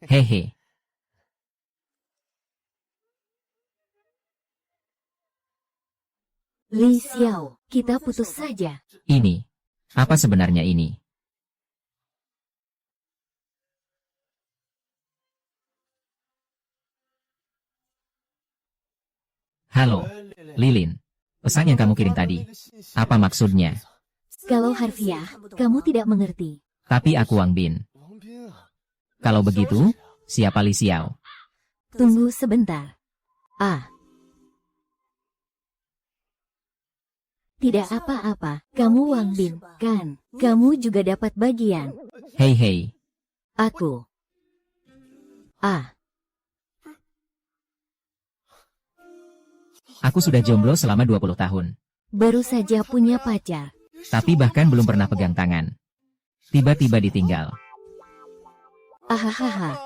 Hehe. Li Xiao, kita putus saja. Ini. Apa sebenarnya ini? Halo, Lilin. Pesan yang kamu kirim tadi. Apa maksudnya? Kalau harfiah, kamu tidak mengerti. Tapi aku Wang Bin. Kalau begitu, siapa Li Xiao? Tunggu sebentar. Tidak apa-apa, kamu Wang Bin, kan? Kamu juga dapat bagian. Hei hei. Aku. Aku sudah jomblo selama 20 tahun. Baru saja punya pacar. Tapi bahkan belum pernah pegang tangan. Tiba-tiba ditinggal. Ahahaha.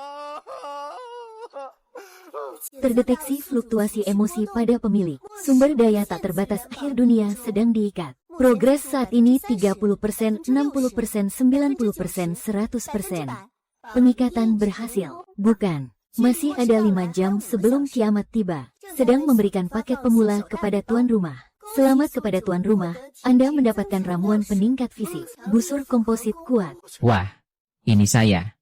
Terdeteksi fluktuasi emosi pada pemilik. Sumber daya tak terbatas akhir dunia sedang diikat. Progres saat ini 30%, 60%, 90%, 100%. Pengikatan berhasil. Bukan. Masih ada 5 jam sebelum kiamat tiba. Sedang memberikan paket pemula kepada tuan rumah. Selamat kepada tuan rumah, Anda mendapatkan ramuan peningkat fisik. Busur komposit kuat. Wah, ini saya.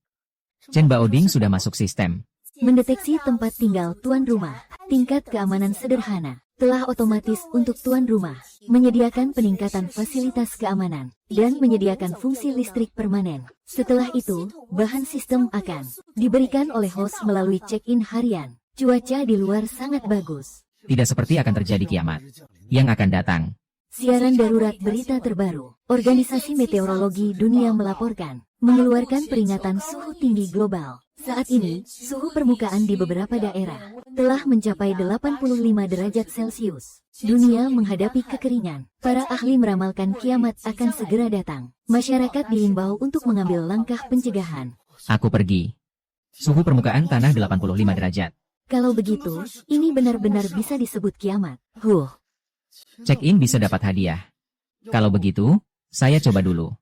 Chen Baoding sudah masuk sistem. Mendeteksi tempat tinggal tuan rumah. Tingkat keamanan sederhana. Telah otomatis untuk tuan rumah. Menyediakan peningkatan fasilitas keamanan. Dan menyediakan fungsi listrik permanen. Setelah itu, bahan sistem akan diberikan oleh host melalui check-in harian. Cuaca di luar sangat bagus. Tidak seperti akan terjadi kiamat yang akan datang. Siaran darurat berita terbaru. Organisasi Meteorologi Dunia melaporkan, mengeluarkan peringatan suhu tinggi global. Saat ini, suhu permukaan di beberapa daerah telah mencapai 85 derajat Celcius. Dunia menghadapi kekeringan. Para ahli meramalkan kiamat akan segera datang. Masyarakat diimbau untuk mengambil langkah pencegahan. Aku pergi. Suhu permukaan tanah 85 derajat. Kalau begitu, ini benar-benar bisa disebut kiamat. Check-in bisa dapat hadiah. Kalau begitu, saya coba dulu.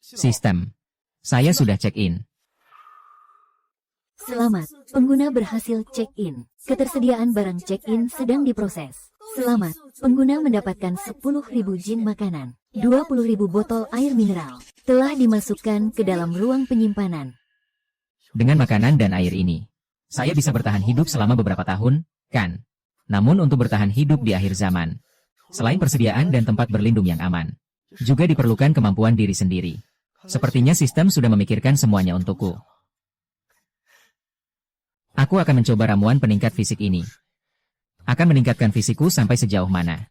Sistem. Saya sudah check-in. Selamat, pengguna berhasil check-in. Ketersediaan barang check-in sedang diproses. Selamat, pengguna mendapatkan 10.000 jin makanan. 20.000 botol air mineral. Telah dimasukkan ke dalam ruang penyimpanan. Dengan makanan dan air ini, saya bisa bertahan hidup selama beberapa tahun, kan? Namun untuk bertahan hidup di akhir zaman, selain persediaan dan tempat berlindung yang aman, juga diperlukan kemampuan diri sendiri. Sepertinya sistem sudah memikirkan semuanya untukku. Aku akan mencoba ramuan peningkat fisik ini. Akan meningkatkan fisikku sampai sejauh mana.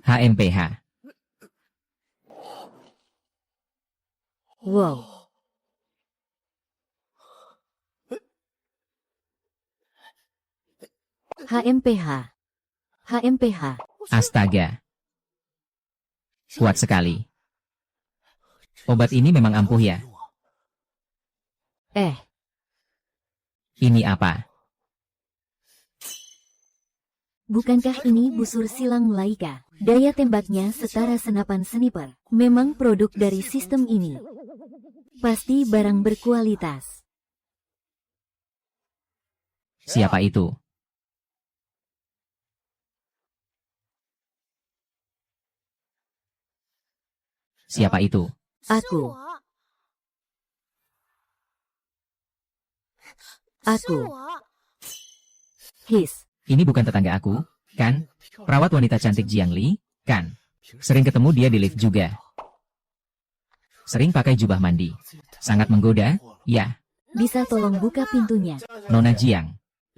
HMPH. Wow. HMPH. HMPH. Astaga. Kuat sekali. Obat ini memang ampuh ya. Ini apa? Bukankah ini busur silang Laika? Daya tembaknya setara senapan sniper. Memang produk dari sistem ini. Pasti barang berkualitas. Siapa itu? Siapa itu? Aku. His. Ini bukan tetangga aku, kan? Perawat wanita cantik Jiang Li, kan? Sering ketemu dia di lift juga. Sering pakai jubah mandi. Sangat menggoda, ya. Bisa tolong buka pintunya? Nona Jiang,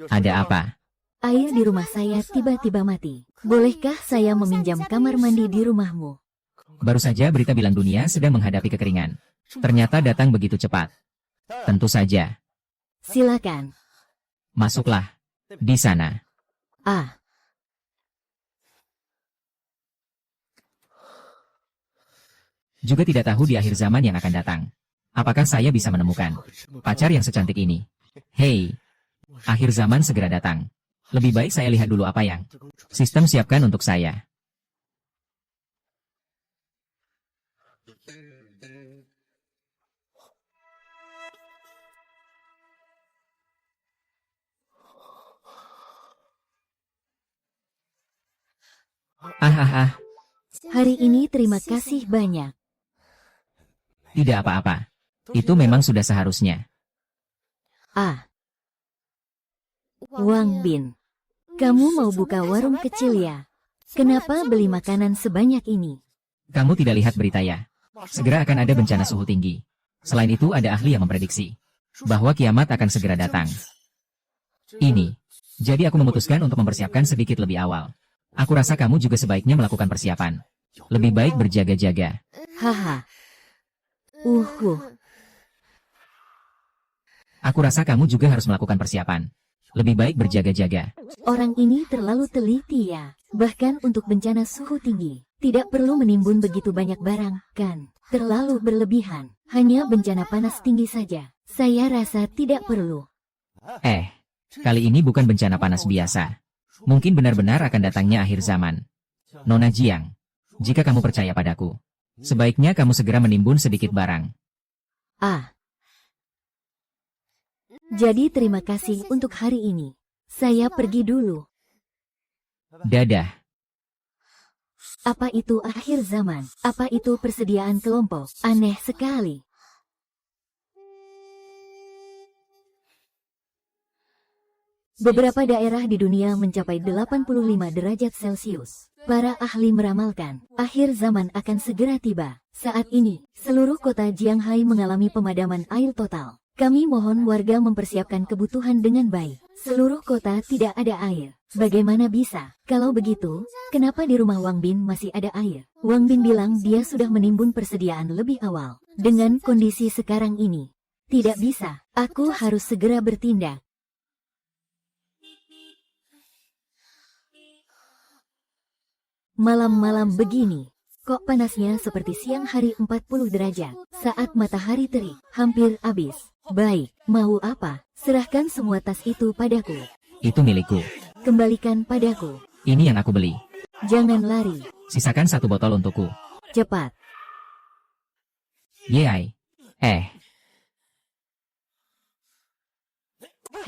ada apa? Air di rumah saya tiba-tiba mati. Bolehkah saya meminjam kamar mandi di rumahmu? Baru saja berita bilang dunia sedang menghadapi kekeringan. Ternyata datang begitu cepat. Tentu saja. Silakan. Masuklah. Di sana. Juga tidak tahu di akhir zaman yang akan datang. Apakah saya bisa menemukan pacar yang secantik ini? Hei, akhir zaman segera datang. Lebih baik saya lihat dulu apa yang sistem siapkan untuk saya. Ah ah ah, Hari ini terima kasih banyak. tidak apa-apa. Itu memang sudah seharusnya. Ah, Wang Bin. Kamu mau buka warung kecil ya? Kenapa beli makanan sebanyak ini? Kamu tidak lihat berita ya? Segera akan ada bencana suhu tinggi. Selain itu ada ahli yang memprediksi bahwa kiamat akan segera datang. Ini. Jadi aku memutuskan untuk mempersiapkan sedikit lebih awal. Aku rasa kamu juga sebaiknya melakukan persiapan. Lebih baik berjaga-jaga. Haha. Aku rasa kamu juga harus melakukan persiapan. Lebih baik berjaga-jaga. Orang ini terlalu teliti ya. Bahkan untuk bencana suhu tinggi. Tidak perlu menimbun begitu banyak barang, kan? Terlalu berlebihan. Hanya bencana panas tinggi saja. Saya rasa tidak perlu. Kali ini bukan bencana panas biasa. Mungkin benar-benar akan datangnya akhir zaman. Nona Jiang, jika kamu percaya padaku, sebaiknya kamu segera menimbun sedikit barang. Jadi terima kasih untuk hari ini. Saya pergi dulu. Dadah. Apa itu akhir zaman? Apa itu persediaan kelompok? Aneh sekali. Beberapa daerah di dunia mencapai 85 derajat Celcius. Para ahli meramalkan, akhir zaman akan segera tiba. Saat ini, seluruh kota Jianghai mengalami pemadaman air total. Kami mohon warga mempersiapkan kebutuhan dengan baik. Seluruh kota tidak ada air. Bagaimana bisa? Kalau begitu, kenapa di rumah Wang Bin masih ada air? Wang Bin bilang dia sudah menimbun persediaan lebih awal. Dengan kondisi sekarang ini, tidak bisa. Aku harus segera bertindak. Malam-malam begini, kok panasnya seperti siang hari 40 derajat, saat matahari terik, hampir habis. Baik, mau apa? Serahkan semua tas itu padaku. Itu milikku. Kembalikan padaku. Ini yang aku beli. Jangan lari. Sisakan 1 botol untukku. Cepat. Yeay.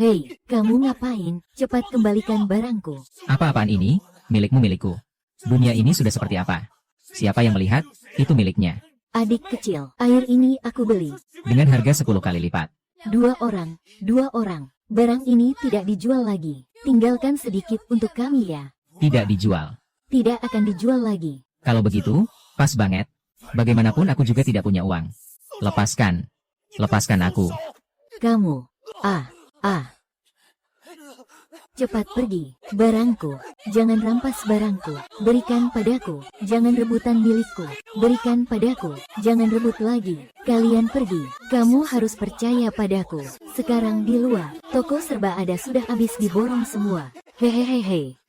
Hei, kamu ngapain? Cepat kembalikan barangku. Apa-apaan ini? Milikmu milikku. Dunia ini sudah seperti apa? Siapa yang melihat, itu miliknya. Adik kecil, air ini aku beli. Dengan harga 10 kali lipat. 2 orang. Barang ini tidak dijual lagi. Tinggalkan sedikit untuk kami ya. Tidak dijual. Tidak akan dijual lagi. Kalau begitu, pas banget. Bagaimanapun aku juga tidak punya uang. Lepaskan. Lepaskan aku. Kamu. Cepat pergi. Barangku. Jangan rampas barangku. Berikan padaku. Jangan rebutan milikku. Berikan padaku. Jangan rebut lagi. Kalian pergi. Kamu harus percaya padaku. Sekarang di luar, toko serba ada sudah habis diborong semua. Hehehehe.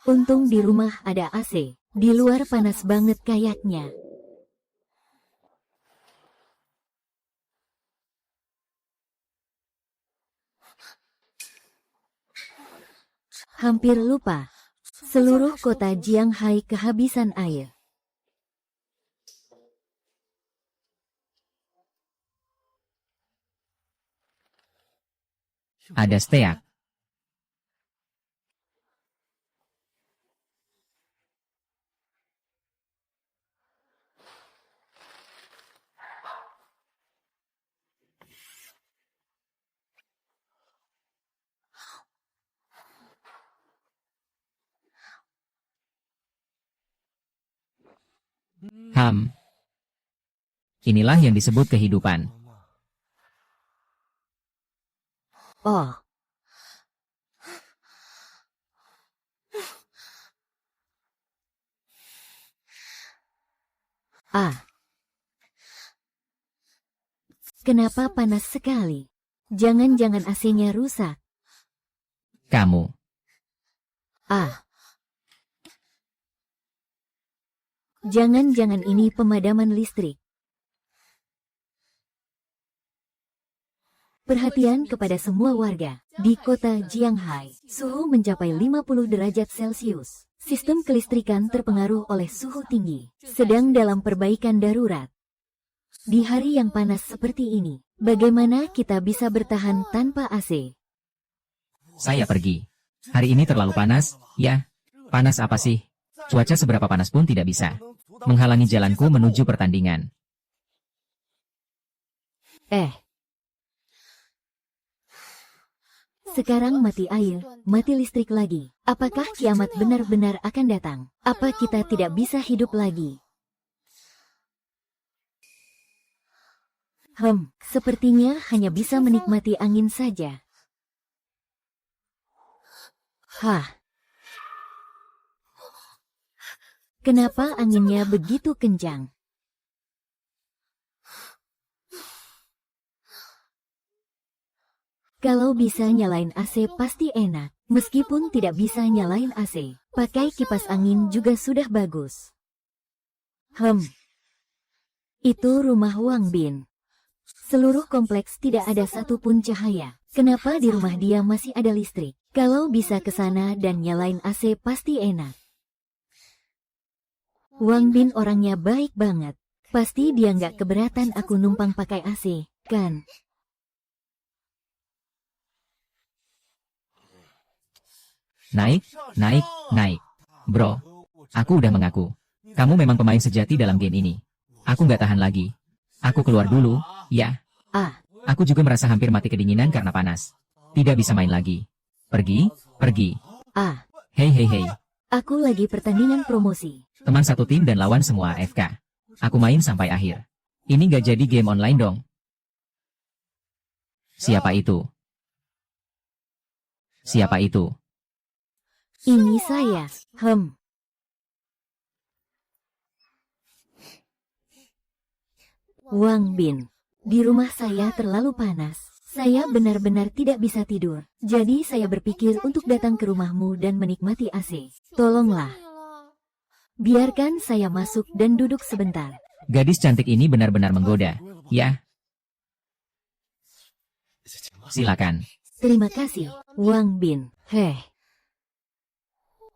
Untung di rumah ada AC. Di luar panas banget kayaknya. Hampir lupa. Seluruh kota Jianghai kehabisan air. Ada steak. Inilah yang disebut kehidupan. Oh. Kenapa panas sekali? Jangan-jangan AC-nya rusak. Kamu. Jangan-jangan ini pemadaman listrik. Perhatian kepada semua warga. Di kota Jianghai, suhu mencapai 50 derajat Celcius. Sistem kelistrikan terpengaruh oleh suhu tinggi, sedang dalam perbaikan darurat. Di hari yang panas seperti ini, bagaimana kita bisa bertahan tanpa AC? Saya pergi. Hari ini terlalu panas, ya. Panas apa sih? Cuaca seberapa panas pun tidak bisa menghalangi jalanku menuju pertandingan. Sekarang mati air, mati listrik lagi. Apakah kiamat benar-benar akan datang? Apa kita tidak bisa hidup lagi? Sepertinya hanya bisa menikmati angin saja. Kenapa anginnya begitu kencang? Kalau bisa nyalain AC pasti enak. Meskipun tidak bisa nyalain AC, pakai kipas angin juga sudah bagus. Itu rumah Wang Bin. Seluruh kompleks tidak ada satupun cahaya. Kenapa di rumah dia masih ada listrik? Kalau bisa ke sana dan nyalain AC pasti enak. Wang Bin orangnya baik banget. Pasti dia nggak keberatan aku numpang pakai AC, kan? Naik, naik, naik. Bro, aku udah mengaku. Kamu memang pemain sejati dalam game ini. Aku nggak tahan lagi. Aku keluar dulu, ya. Aku juga merasa hampir mati kedinginan karena panas. Tidak bisa main lagi. Pergi, pergi. Hei, hei, hei. Aku lagi pertandingan promosi. Teman satu tim dan lawan semua AFK. Aku main sampai akhir. Ini nggak jadi game online dong. Siapa itu? Siapa itu? Ini saya. Wang Bin. Di rumah saya terlalu panas. Saya benar-benar tidak bisa tidur. Jadi saya berpikir untuk datang ke rumahmu dan menikmati AC. Tolonglah. Biarkan saya masuk dan duduk sebentar. Gadis cantik ini benar-benar menggoda. Ya. Silakan. Terima kasih, Wang Bin.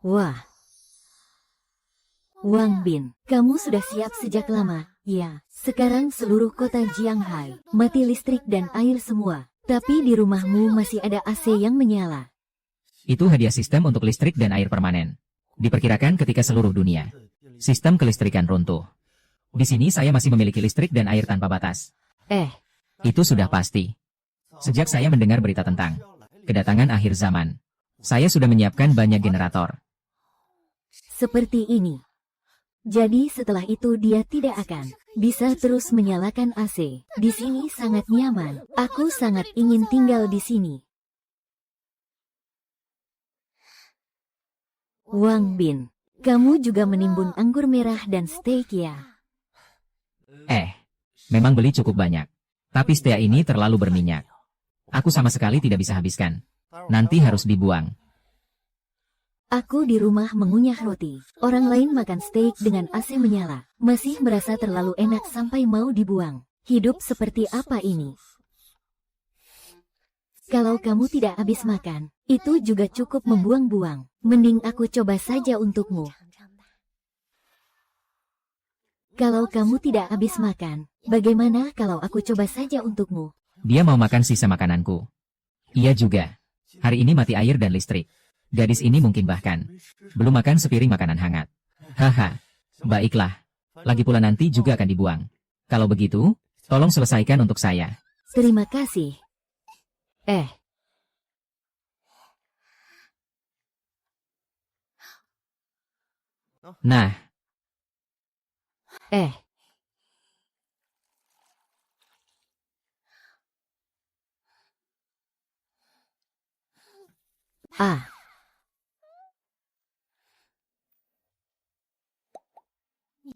Wah. Wang Bin, kamu sudah siap sejak lama, ya. Sekarang seluruh kota Jianghai mati listrik dan air semua. Tapi di rumahmu masih ada AC yang menyala. Itu hadiah sistem untuk listrik dan air permanen. Diperkirakan ketika seluruh dunia sistem kelistrikan runtuh. Di sini saya masih memiliki listrik dan air tanpa batas. Itu sudah pasti. Sejak saya mendengar berita tentang kedatangan akhir zaman, saya sudah menyiapkan banyak generator. Seperti ini. Jadi setelah itu dia tidak akan bisa terus menyalakan AC. Di sini sangat nyaman. Aku sangat ingin tinggal di sini. Wang Bin, kamu juga menimbun anggur merah dan steak ya? Memang beli cukup banyak. Tapi steak ini terlalu berminyak. Aku sama sekali tidak bisa habiskan. Nanti harus dibuang. Aku di rumah mengunyah roti. Orang lain makan steak dengan AC menyala. Masih merasa terlalu enak sampai mau dibuang. Hidup seperti apa ini? Kalau kamu tidak habis makan, itu juga cukup membuang-buang. Mending aku coba saja untukmu. Kalau kamu tidak habis makan, bagaimana kalau aku coba saja untukmu? Dia mau makan sisa makananku. Iya juga. Hari ini mati air dan listrik. Gadis ini mungkin bahkan belum makan sepiring makanan hangat. Haha, baiklah. Lagi pula nanti juga akan dibuang. Kalau begitu, tolong selesaikan untuk saya. Terima kasih. Nah.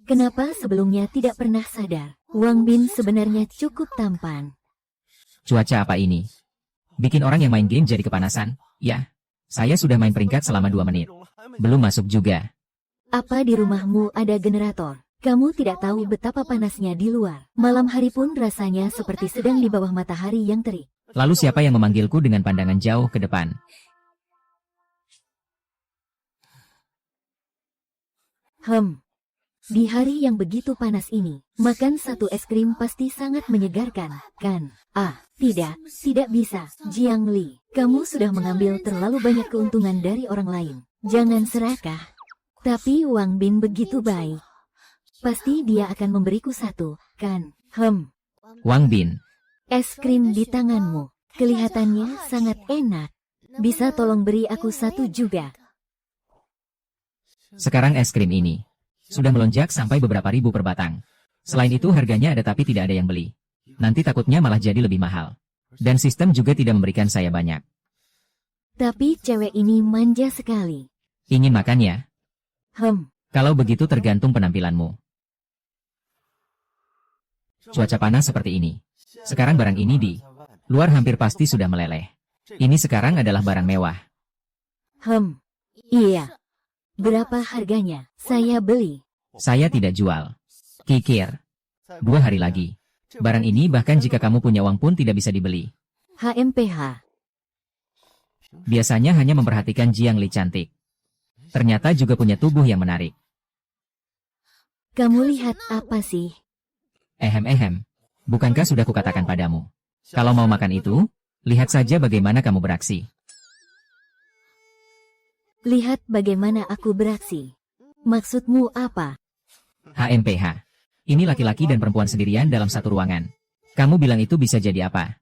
Kenapa sebelumnya tidak pernah sadar? Wang Bin sebenarnya cukup tampan. Cuaca apa ini? Bikin orang yang main game jadi kepanasan? Ya, saya sudah main peringkat selama 2 menit. Belum masuk juga. Apa di rumahmu ada generator? Kamu tidak tahu betapa panasnya di luar. Malam hari pun rasanya seperti sedang di bawah matahari yang terik. Lalu siapa yang memanggilku dengan pandangan jauh ke depan? Di hari yang begitu panas ini, makan satu es krim pasti sangat menyegarkan, kan? Tidak bisa, Jiang Li. Kamu sudah mengambil terlalu banyak keuntungan dari orang lain. Jangan serakah. Tapi Wang Bin begitu baik. Pasti dia akan memberiku satu, kan? Wang Bin, Es krim di tanganmu. Kelihatannya sangat enak. Bisa tolong beri aku satu juga? sekarang es krim ini sudah melonjak sampai beberapa ribu per batang. Selain itu harganya ada tapi tidak ada yang beli. Nanti takutnya malah jadi lebih mahal. Dan sistem juga tidak memberikan saya banyak. Tapi cewek ini manja sekali. Ingin makan ya? Kalau Kalau begitu tergantung penampilanmu. Cuaca panas seperti ini. Sekarang barang ini di luar hampir pasti sudah meleleh. Ini sekarang adalah barang mewah. Iya. Berapa harganya? Saya beli. Saya tidak jual. Kikir. 2 hari lagi. Barang ini bahkan jika kamu punya uang pun tidak bisa dibeli. HMPH. Biasanya hanya memperhatikan Jiang Li cantik. Ternyata juga punya tubuh yang menarik. Kamu lihat apa sih? Ehem. Bukankah sudah kukatakan padamu? Kalau mau makan itu, lihat saja bagaimana kamu beraksi. Lihat bagaimana aku beraksi. Maksudmu apa? HMPH. Ini laki-laki dan perempuan sendirian dalam satu ruangan. Kamu bilang itu bisa jadi apa?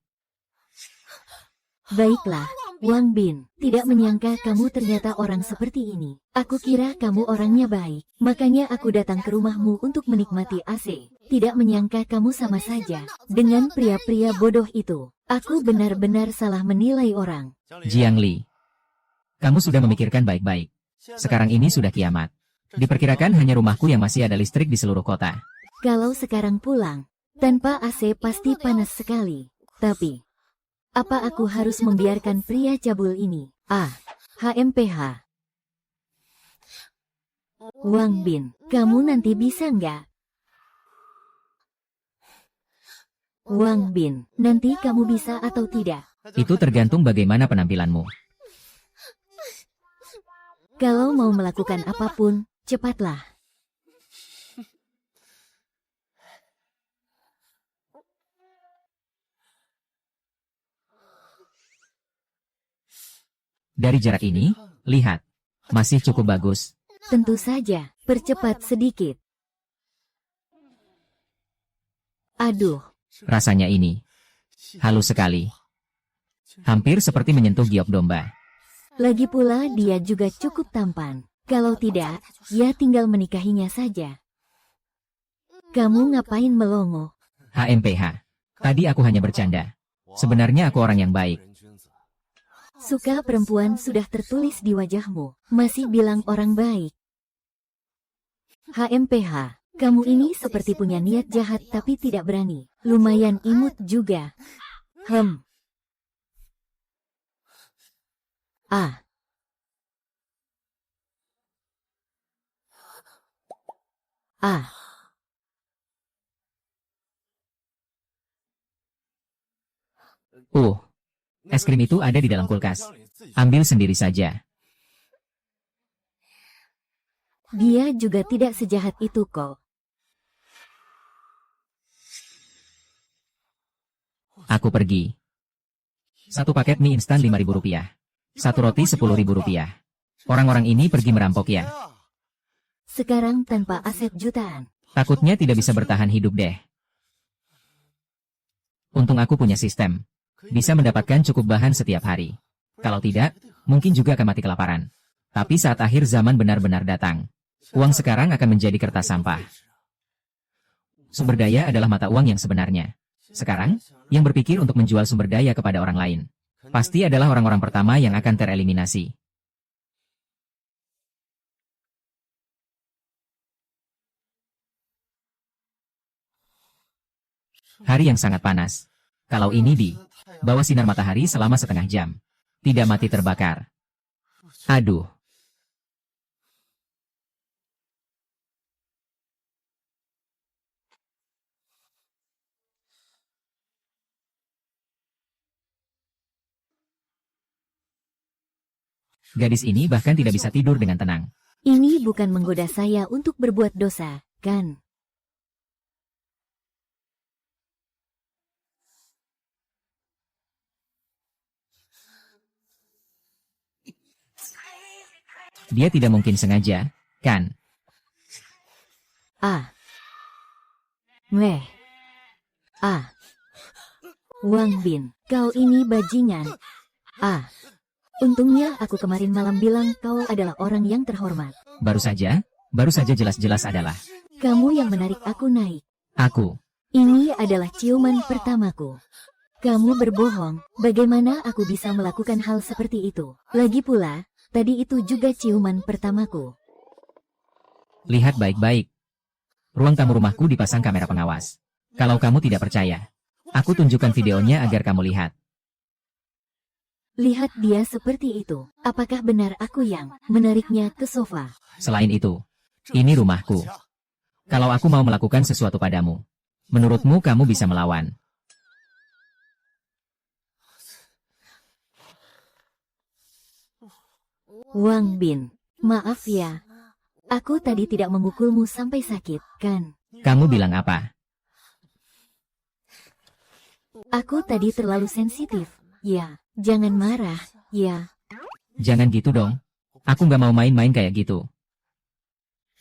Baiklah, Wang Bin. Tidak menyangka kamu ternyata orang seperti ini. Aku kira kamu orangnya baik. Makanya aku datang ke rumahmu untuk menikmati AC. Tidak menyangka kamu sama saja dengan pria-pria bodoh itu. Aku benar-benar salah menilai orang. Jiang Li. Kamu sudah memikirkan baik-baik. Sekarang ini sudah kiamat. Diperkirakan hanya rumahku yang masih ada listrik di seluruh kota. Kalau sekarang pulang, tanpa AC pasti panas sekali. Tapi, apa aku harus membiarkan pria cabul ini? HMPH. Wang Bin, kamu nanti bisa nggak? Wang Bin, nanti kamu bisa atau tidak? Itu tergantung bagaimana penampilanmu. Kalau mau melakukan apapun, cepatlah. Dari jarak ini, lihat. Masih cukup bagus. Tentu saja, percepat sedikit. Aduh, Rasanya ini halus sekali. Hampir seperti menyentuh giok domba. lagi pula dia juga cukup tampan. Kalau tidak, ya tinggal menikahinya saja. Kamu ngapain melongo? HMPH. Tadi aku hanya bercanda. Sebenarnya aku orang yang baik. Suka perempuan sudah tertulis di wajahmu. Masih bilang orang baik. HMPH. Kamu ini seperti punya niat jahat tapi tidak berani. Lumayan imut juga. Es krim itu ada di dalam kulkas. Ambil sendiri saja. Dia juga tidak sejahat itu kok. Aku pergi. 1 paket mie instan Rp5.000. 1 roti Rp10.000. Orang-orang ini pergi merampok ya. Sekarang tanpa aset jutaan. Takutnya tidak bisa bertahan hidup deh. Untung aku punya sistem. Bisa mendapatkan cukup bahan setiap hari. Kalau tidak, mungkin juga akan mati kelaparan. Tapi saat akhir zaman benar-benar datang, uang sekarang akan menjadi kertas sampah. Sumber daya adalah mata uang yang sebenarnya. Sekarang, yang berpikir untuk menjual sumber daya kepada orang lain, pasti adalah orang-orang pertama yang akan tereliminasi. Hari yang sangat panas. Kalau ini di bawah sinar matahari selama setengah jam, tidak mati terbakar. Aduh. Gadis ini bahkan tidak bisa tidur dengan tenang. Ini bukan menggoda saya untuk berbuat dosa, kan? Dia tidak mungkin sengaja, kan? Ah. Meh. Ah. Wang Bin, kau ini bajingan. Ah. Untungnya aku kemarin malam bilang kau adalah orang yang terhormat. Baru saja jelas-jelas adalah. Kamu yang menarik aku naik. Aku. Ini adalah ciuman pertamaku. Kamu berbohong, bagaimana aku bisa melakukan hal seperti itu? Lagi pula, tadi itu juga ciuman pertamaku. Lihat baik-baik. Ruang tamu rumahku dipasang kamera pengawas. Kalau kamu tidak percaya, aku tunjukkan videonya agar kamu lihat. Lihat dia seperti itu. Apakah benar aku yang menariknya ke sofa? Selain itu, ini rumahku. Kalau aku mau melakukan sesuatu padamu, menurutmu kamu bisa melawan? Wang Bin, maaf ya. Aku tadi tidak memukulmu sampai sakit, kan? Kamu bilang apa? Aku tadi terlalu sensitif. Ya, jangan marah, ya. Jangan gitu dong. Aku nggak mau main-main kayak gitu.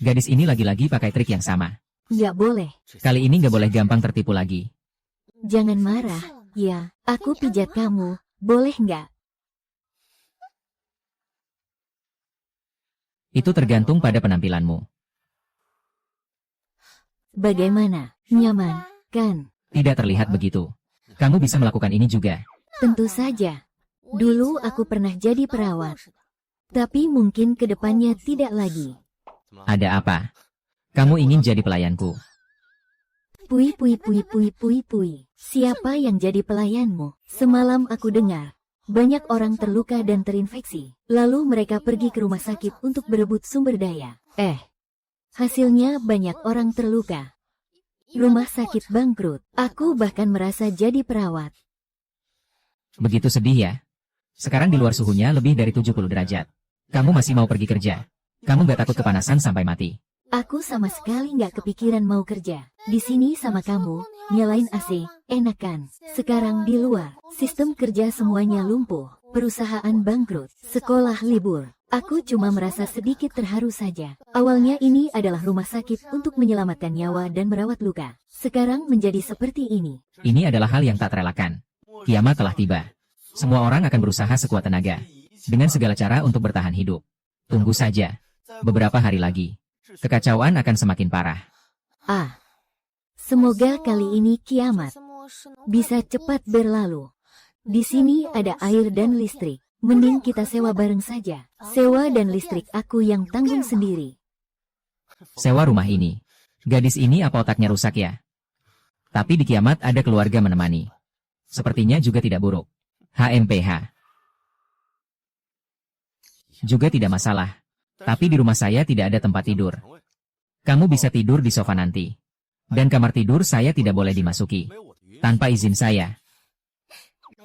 Gadis ini lagi-lagi pakai trik yang sama. Nggak boleh. Kali ini nggak boleh gampang tertipu lagi. Jangan marah, ya. Aku pijat kamu, boleh nggak? Itu tergantung pada penampilanmu. Bagaimana? Nyaman, kan? Tidak terlihat begitu. Kamu bisa melakukan ini juga. Tentu saja. Dulu aku pernah jadi perawat. Tapi mungkin ke depannya tidak lagi. Ada apa? Kamu ingin jadi pelayanku? Pui pui pui pui pui pui. Siapa yang jadi pelayanmu? Semalam aku dengar. Banyak orang terluka dan terinfeksi. Lalu mereka pergi ke rumah sakit untuk berebut sumber daya. Hasilnya banyak orang terluka. Rumah sakit bangkrut. Aku bahkan merasa jadi perawat. Begitu sedih ya? Sekarang di luar suhunya lebih dari 70 derajat. Kamu masih mau pergi kerja? Kamu gak takut kepanasan sampai mati? Aku sama sekali nggak kepikiran mau kerja. Di sini sama kamu, nyalain AC, enak kan? Sekarang di luar, sistem kerja semuanya lumpuh, perusahaan bangkrut, sekolah libur. Aku cuma merasa sedikit terharu saja. Awalnya ini adalah rumah sakit untuk menyelamatkan nyawa dan merawat luka. Sekarang menjadi seperti ini. Ini adalah hal yang tak terelakkan. Kiamat telah tiba. Semua orang akan berusaha sekuat tenaga, dengan segala cara untuk bertahan hidup. Tunggu saja. Beberapa hari lagi, kekacauan akan semakin parah. Semoga kali ini kiamat bisa cepat berlalu. Di sini ada air dan listrik. Mending kita sewa bareng saja. Sewa dan listrik aku yang tanggung sendiri. Sewa rumah ini. Gadis ini apa otaknya rusak ya? Tapi di kiamat ada keluarga menemani. Sepertinya juga tidak buruk. HMPH. Juga tidak masalah. Tapi di rumah saya tidak ada tempat tidur. Kamu bisa tidur di sofa nanti. Dan kamar tidur saya tidak boleh dimasuki. Tanpa izin saya.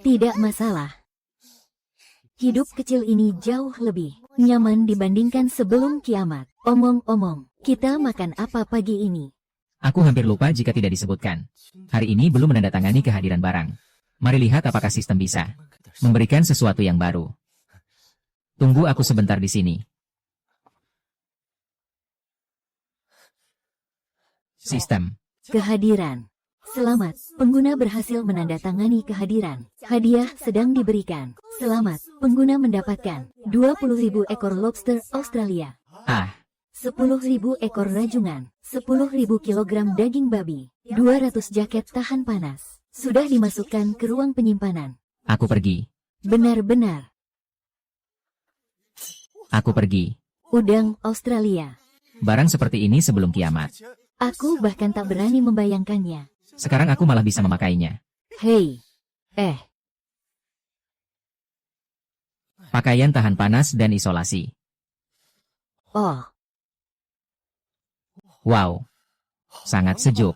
Tidak masalah. Hidup kecil ini jauh lebih nyaman dibandingkan sebelum kiamat. Omong-omong, kita makan apa pagi ini? Aku hampir lupa jika tidak disebutkan. Hari ini belum menandatangani kehadiran barang. Mari lihat apakah sistem bisa memberikan sesuatu yang baru. Tunggu aku sebentar di sini. Sistem. Kehadiran. Selamat, pengguna berhasil menandatangani kehadiran. Hadiah sedang diberikan. Selamat, pengguna mendapatkan 20.000 ekor lobster Australia. 10.000 ekor rajungan, 10.000 kilogram daging babi, 200 jaket tahan panas. Sudah dimasukkan ke ruang penyimpanan. Aku pergi. Benar-benar. Aku pergi. Udang Australia. Barang seperti ini sebelum kiamat. Aku bahkan tak berani membayangkannya. Sekarang aku malah bisa memakainya. Hei. Pakaian tahan panas dan isolasi. Oh. Wow. Sangat sejuk.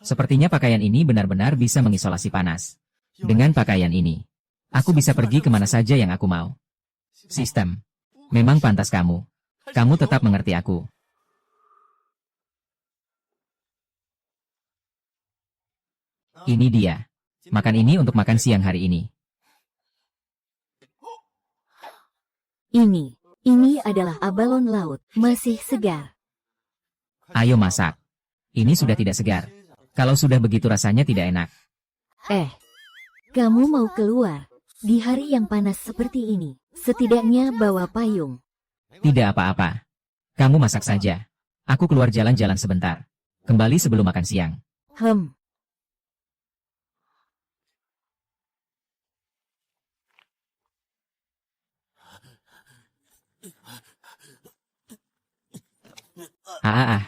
Sepertinya pakaian ini benar-benar bisa mengisolasi panas. Dengan pakaian ini, aku bisa pergi kemana saja yang aku mau. Sistem. Memang pantas kamu. Kamu tetap mengerti aku. Ini dia. Makan ini untuk makan siang hari ini. Ini adalah abalon laut, masih segar. Ayo masak. Ini sudah tidak segar. Kalau sudah begitu rasanya tidak enak. Kamu mau keluar? Di hari yang panas seperti ini, setidaknya bawa payung. Tidak apa-apa. Kamu masak saja. Aku keluar jalan-jalan sebentar. Kembali sebelum makan siang. Ah.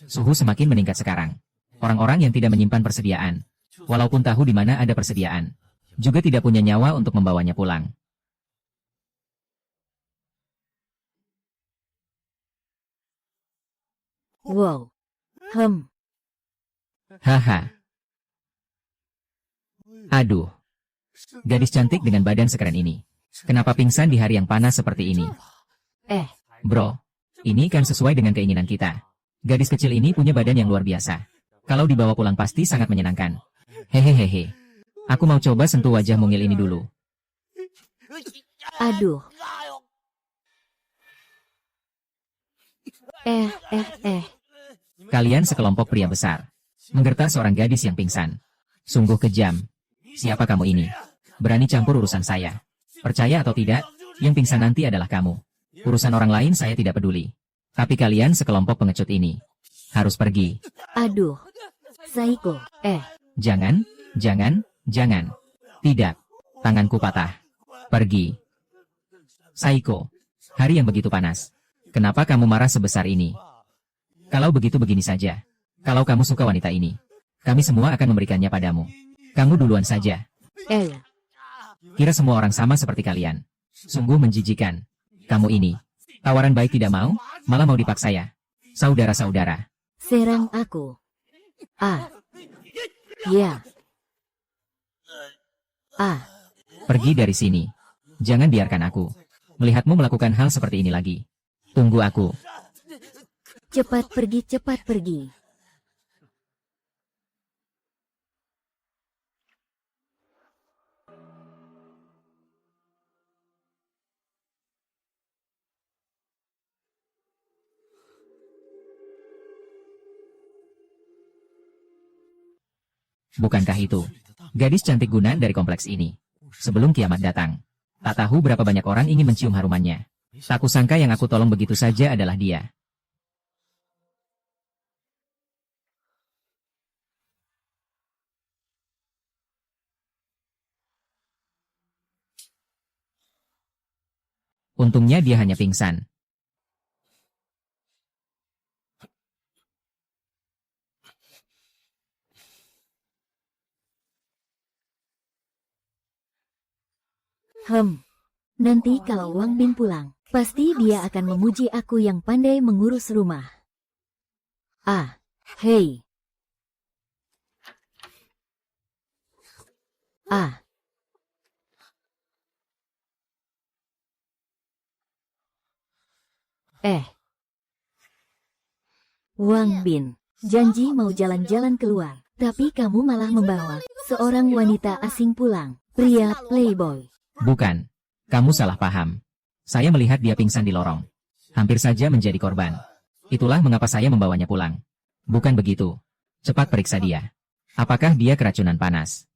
Suhu semakin meningkat sekarang. Orang-orang yang tidak menyimpan persediaan, walaupun tahu di mana ada persediaan, juga tidak punya nyawa untuk membawanya pulang. Wow. Haha. Aduh. Gadis cantik dengan badan sekeren ini. Kenapa pingsan di hari yang panas seperti ini? Bro, ini kan sesuai dengan keinginan kita. Gadis kecil ini punya badan yang luar biasa. Kalau dibawa pulang pasti sangat menyenangkan. Hehehehe. Aku mau coba sentuh wajah mungil ini dulu. Aduh. Kalian sekelompok pria besar. Menggertak seorang gadis yang pingsan. Sungguh kejam. Siapa kamu ini? Berani campur urusan saya. Percaya atau tidak, yang pingsan nanti adalah kamu. Urusan orang lain saya tidak peduli. Tapi kalian sekelompok pengecut ini harus pergi. Aduh. Saiko. Jangan. Tidak. Tanganku patah. Pergi. Saiko. Hari yang begitu panas. Kenapa kamu marah sebesar ini? Kalau begitu begini saja. Kalau kamu suka wanita ini, kami semua akan memberikannya padamu. Kamu duluan saja. Kira semua orang sama seperti kalian. Sungguh menjijikan. Kamu ini. Tawaran baik tidak mau, malah mau dipaksa ya. Saudara-saudara. Serang aku. Ya. Pergi dari sini. Jangan biarkan aku melihatmu melakukan hal seperti ini lagi. Tunggu aku. Cepat pergi. Bukankah itu gadis cantik Gunan dari kompleks ini? Sebelum kiamat datang, tak tahu berapa banyak orang ingin mencium harumannya. Tak kusangka yang aku tolong begitu saja adalah dia. Untungnya dia hanya pingsan. Nanti kalau Wang Bin pulang, pasti dia akan memuji aku yang pandai mengurus rumah. Hei. Wang Bin, janji mau jalan-jalan keluar, tapi kamu malah membawa seorang wanita asing pulang, pria playboy. Bukan. Kamu salah paham. Saya melihat dia pingsan di lorong. Hampir saja menjadi korban. Itulah mengapa saya membawanya pulang. Bukan begitu. Cepat periksa dia. Apakah dia keracunan panas?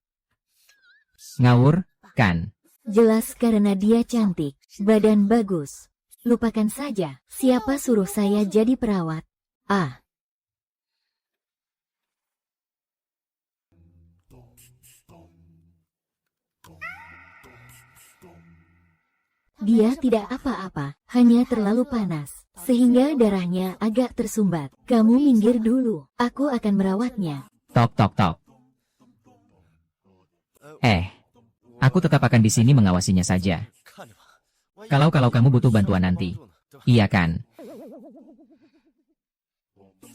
Ngawur, kan? Jelas karena dia cantik, badan bagus. Lupakan saja, siapa suruh saya jadi perawat? Dia tidak apa-apa, hanya terlalu panas, sehingga darahnya agak tersumbat. Kamu minggir dulu, aku akan merawatnya. Tok. Aku tetap akan di sini mengawasinya saja. Kalau kamu butuh bantuan nanti. Iya kan?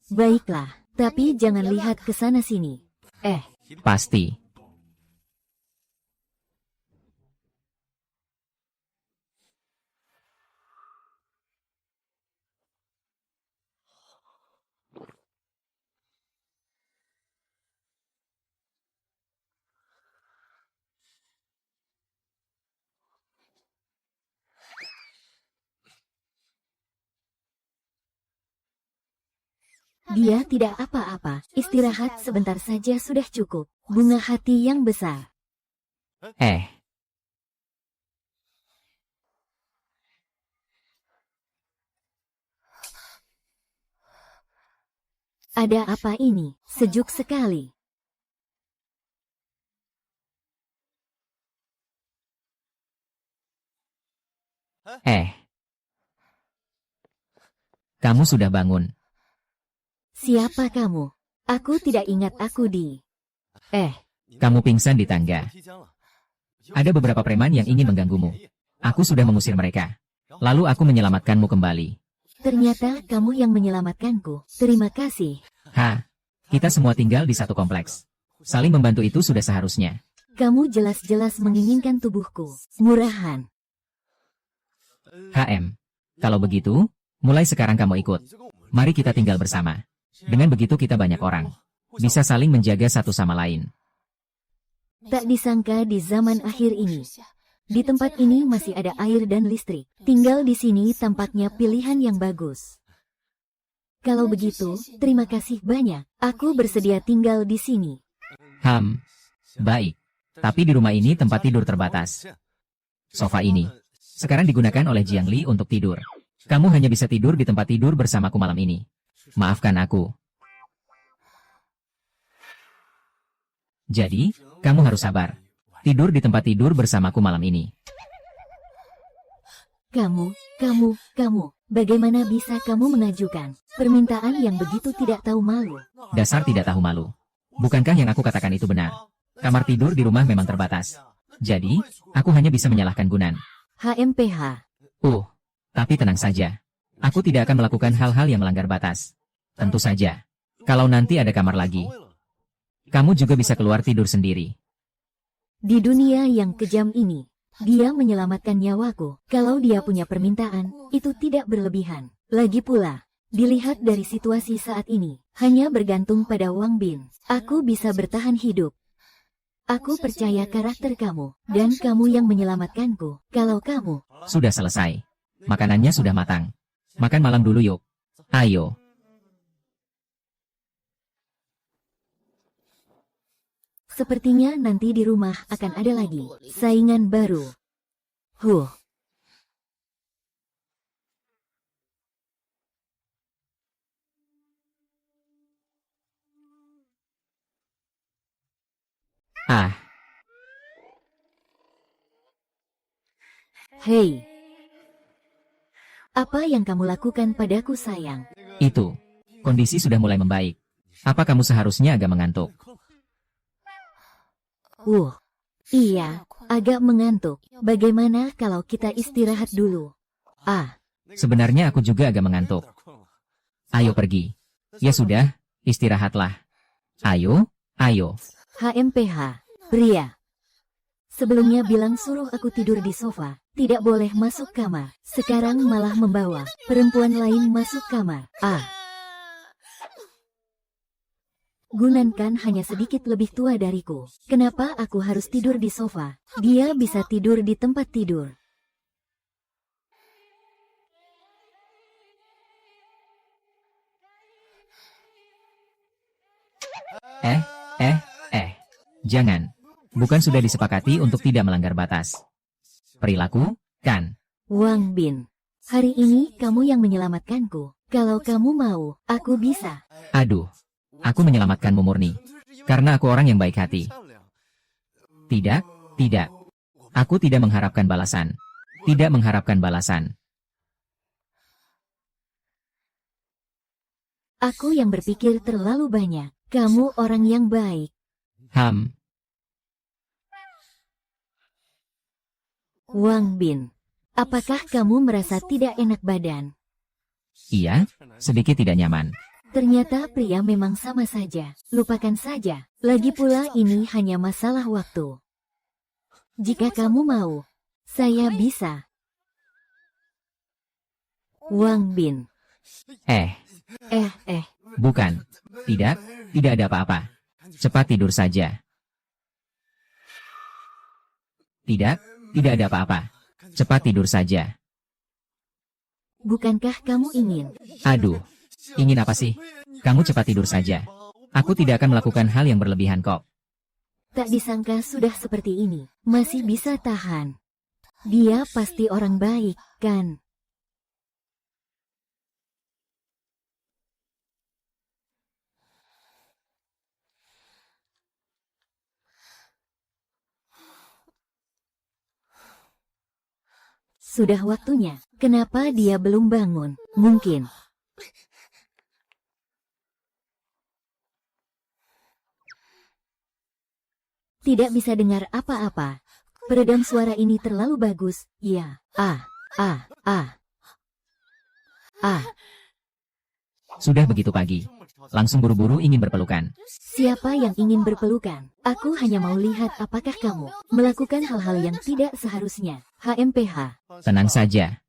Baiklah, Tapi jangan lihat ke sana sini. Pasti. Dia tidak apa-apa, istirahat sebentar saja sudah cukup. Bunga hati yang besar. Ada apa ini? Sejuk sekali. Kamu sudah bangun. Siapa kamu? Aku tidak ingat aku di... Kamu pingsan di tangga. Ada beberapa preman yang ingin mengganggumu. Aku sudah mengusir mereka. Lalu aku menyelamatkanmu kembali. Ternyata kamu yang menyelamatkanku. Terima kasih. Kita semua tinggal di satu kompleks. Saling membantu itu sudah seharusnya. Kamu jelas-jelas menginginkan tubuhku. Murahan. Kalau begitu, mulai sekarang kamu ikut. Mari kita tinggal bersama. Dengan begitu kita banyak orang. Bisa saling menjaga satu sama lain. Tak disangka di zaman akhir ini. Di tempat ini masih ada air dan listrik. Tinggal di sini tampaknya pilihan yang bagus. Kalau begitu, terima kasih banyak. Aku bersedia tinggal di sini. Baik. Tapi di rumah ini tempat tidur terbatas. Sofa ini sekarang digunakan oleh Jiang Li untuk tidur. Kamu hanya bisa tidur di tempat tidur bersamaku malam ini. Maafkan aku. Jadi, kamu harus sabar. Tidur di tempat tidur bersamaku malam ini. Kamu, bagaimana bisa kamu mengajukan permintaan yang begitu tidak tahu malu? Dasar tidak tahu malu. Bukankah yang aku katakan itu benar? Kamar tidur di rumah memang terbatas. Jadi, aku hanya bisa menyalahkan Gunan. HMPH. Tapi tenang saja. Aku tidak akan melakukan hal-hal yang melanggar batas. Tentu saja. Kalau nanti ada kamar lagi, kamu juga bisa keluar tidur sendiri. Di dunia yang kejam ini, dia menyelamatkan nyawaku. Kalau dia punya permintaan, itu tidak berlebihan. Lagi pula, dilihat dari situasi saat ini, hanya bergantung pada Wang Bin. Aku bisa bertahan hidup. Aku percaya karakter kamu, dan kamu yang menyelamatkanku. Kalau kamu... Sudah selesai. Makanannya sudah matang. Makan malam dulu yuk. Ayo. Sepertinya nanti di rumah akan ada lagi saingan baru. Hei. Apa yang kamu lakukan padaku, sayang? Itu. Kondisi sudah mulai membaik. Apa kamu seharusnya agak mengantuk? Iya, agak mengantuk. Bagaimana kalau kita istirahat dulu? Sebenarnya aku juga agak mengantuk. Ayo pergi. Ya sudah, istirahatlah. Ayo. HMPH, pria. Sebelumnya bilang suruh aku tidur di sofa, tidak boleh masuk kamar. Sekarang malah membawa perempuan lain masuk kamar. Gunan kan hanya sedikit lebih tua dariku. Kenapa aku harus tidur di sofa? Dia bisa tidur di tempat tidur. Jangan. Bukan sudah disepakati untuk tidak melanggar batas. Perilaku, kan? Wang Bin, hari ini kamu yang menyelamatkanku. Kalau kamu mau, aku bisa. Aduh. Aku menyelamatkanmu murni. Karena aku orang yang baik hati. Tidak. Aku tidak mengharapkan balasan. Tidak mengharapkan balasan. Aku yang berpikir terlalu banyak. Kamu orang yang baik. Wang Bin, apakah kamu merasa tidak enak badan? Iya, sedikit tidak nyaman. Ternyata pria memang sama saja. Lupakan saja. Lagi pula ini hanya masalah waktu. Jika kamu mau, saya bisa. Wang Bin. Bukan. Tidak ada apa-apa. Cepat tidur saja. Tidak ada apa-apa. Cepat tidur saja. Bukankah kamu ingin? Aduh, ingin apa sih? Kamu cepat tidur saja. Aku tidak akan melakukan hal yang berlebihan kok. Tak disangka sudah seperti ini. Masih bisa tahan. Dia pasti orang baik, kan? Sudah waktunya. Kenapa dia belum bangun? Mungkin. Tidak bisa dengar apa-apa. Peredam suara ini terlalu bagus. Ya. Sudah begitu pagi. Langsung buru-buru ingin berpelukan. Siapa yang ingin berpelukan? Aku hanya mau lihat apakah kamu melakukan hal-hal yang tidak seharusnya. HMPH. Tenang saja.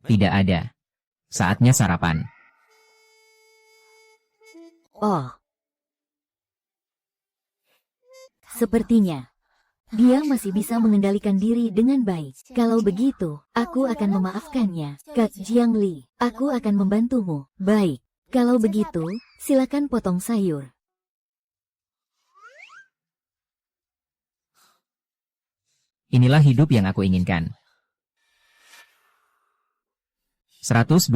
Tidak ada. Saatnya sarapan. Oh. Sepertinya dia masih bisa mengendalikan diri dengan baik. Kalau begitu, aku akan memaafkannya. Kak Jiangli, aku akan membantumu. Baik. Kalau begitu, silakan potong sayur. Inilah hidup yang aku inginkan. 123.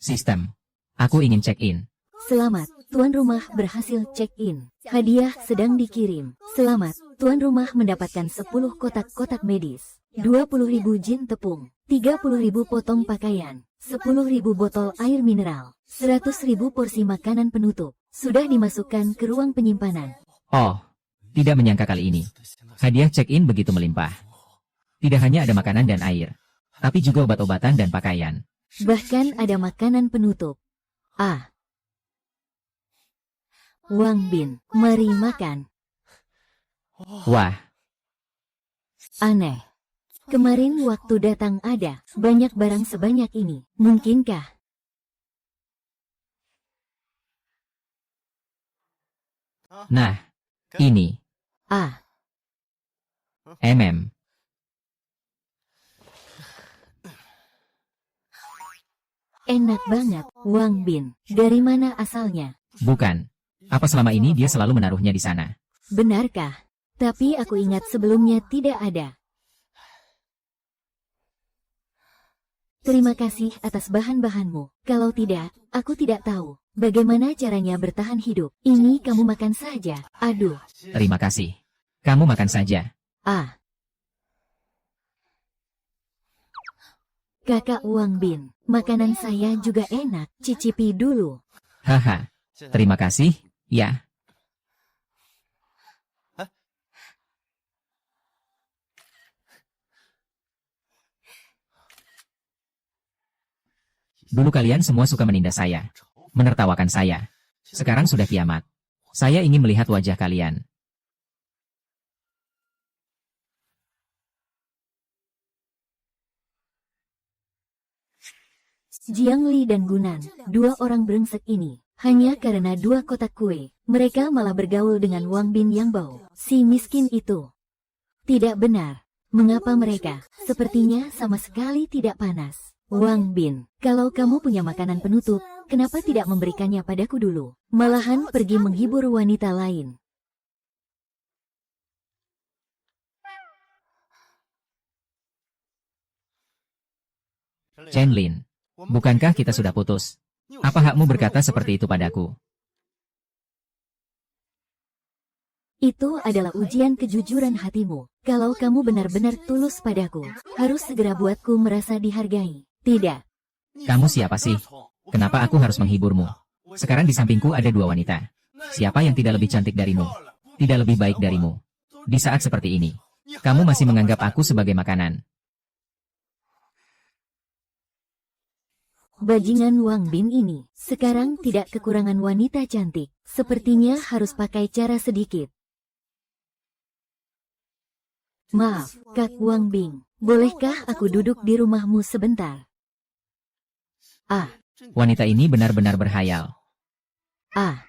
Sistem. Aku ingin check-in. Selamat, tuan rumah berhasil check-in. Hadiah sedang dikirim. Selamat, tuan rumah mendapatkan 10 kotak-kotak medis. 20.000 jin tepung. 30.000 potong pakaian. 10.000 botol air mineral. 100.000 porsi makanan penutup. Sudah dimasukkan ke ruang penyimpanan. Oh, tidak menyangka kali ini. Hadiah check-in begitu melimpah. Tidak hanya ada makanan dan air, tapi juga obat-obatan dan pakaian. Bahkan ada makanan penutup. Wang Bin, mari makan. Wah, Aneh. Kemarin waktu datang ada banyak barang sebanyak ini. Mungkinkah? nah, ini. MM. Enak banget, Wang Bin. Dari mana asalnya? Bukan. Apa selama ini dia selalu menaruhnya di sana? Benarkah? Tapi aku ingat sebelumnya tidak ada. Terima kasih atas bahan-bahanmu. Kalau tidak, aku tidak tahu bagaimana caranya bertahan hidup. Ini kamu makan saja. Aduh. Terima kasih. Kamu makan saja. Kakak Wang Bin, makanan saya juga enak. Cicipi dulu. Haha. Terima kasih, ya. Dulu kalian semua suka menindas saya, menertawakan saya. Sekarang sudah kiamat. Saya ingin melihat wajah kalian. Jiangli dan Gunan, dua orang brengsek ini, hanya karena 2 kotak kue, mereka malah bergaul dengan Wang Bin yang bau, si miskin itu. Tidak benar. Mengapa mereka sepertinya sama sekali tidak panas? Wang Bin, kalau kamu punya makanan penutup, kenapa tidak memberikannya padaku dulu? Malahan pergi menghibur wanita lain. Chen Lin, bukankah kita sudah putus? Apa hakmu berkata seperti itu padaku? Itu adalah ujian kejujuran hatimu. Kalau kamu benar-benar tulus padaku, harus segera buatku merasa dihargai. Tidak. Kamu siapa sih? Kenapa aku harus menghiburmu? Sekarang di sampingku ada 2 wanita. Siapa yang tidak lebih cantik darimu? Tidak lebih baik darimu? Di saat seperti ini, kamu masih menganggap aku sebagai makanan. Bajingan Wang Bin ini sekarang tidak kekurangan wanita cantik. Sepertinya harus pakai cara sedikit. Maaf, Kak Wang Bin. Bolehkah aku duduk di rumahmu sebentar? Ah, Wanita ini benar-benar berhayal. ah.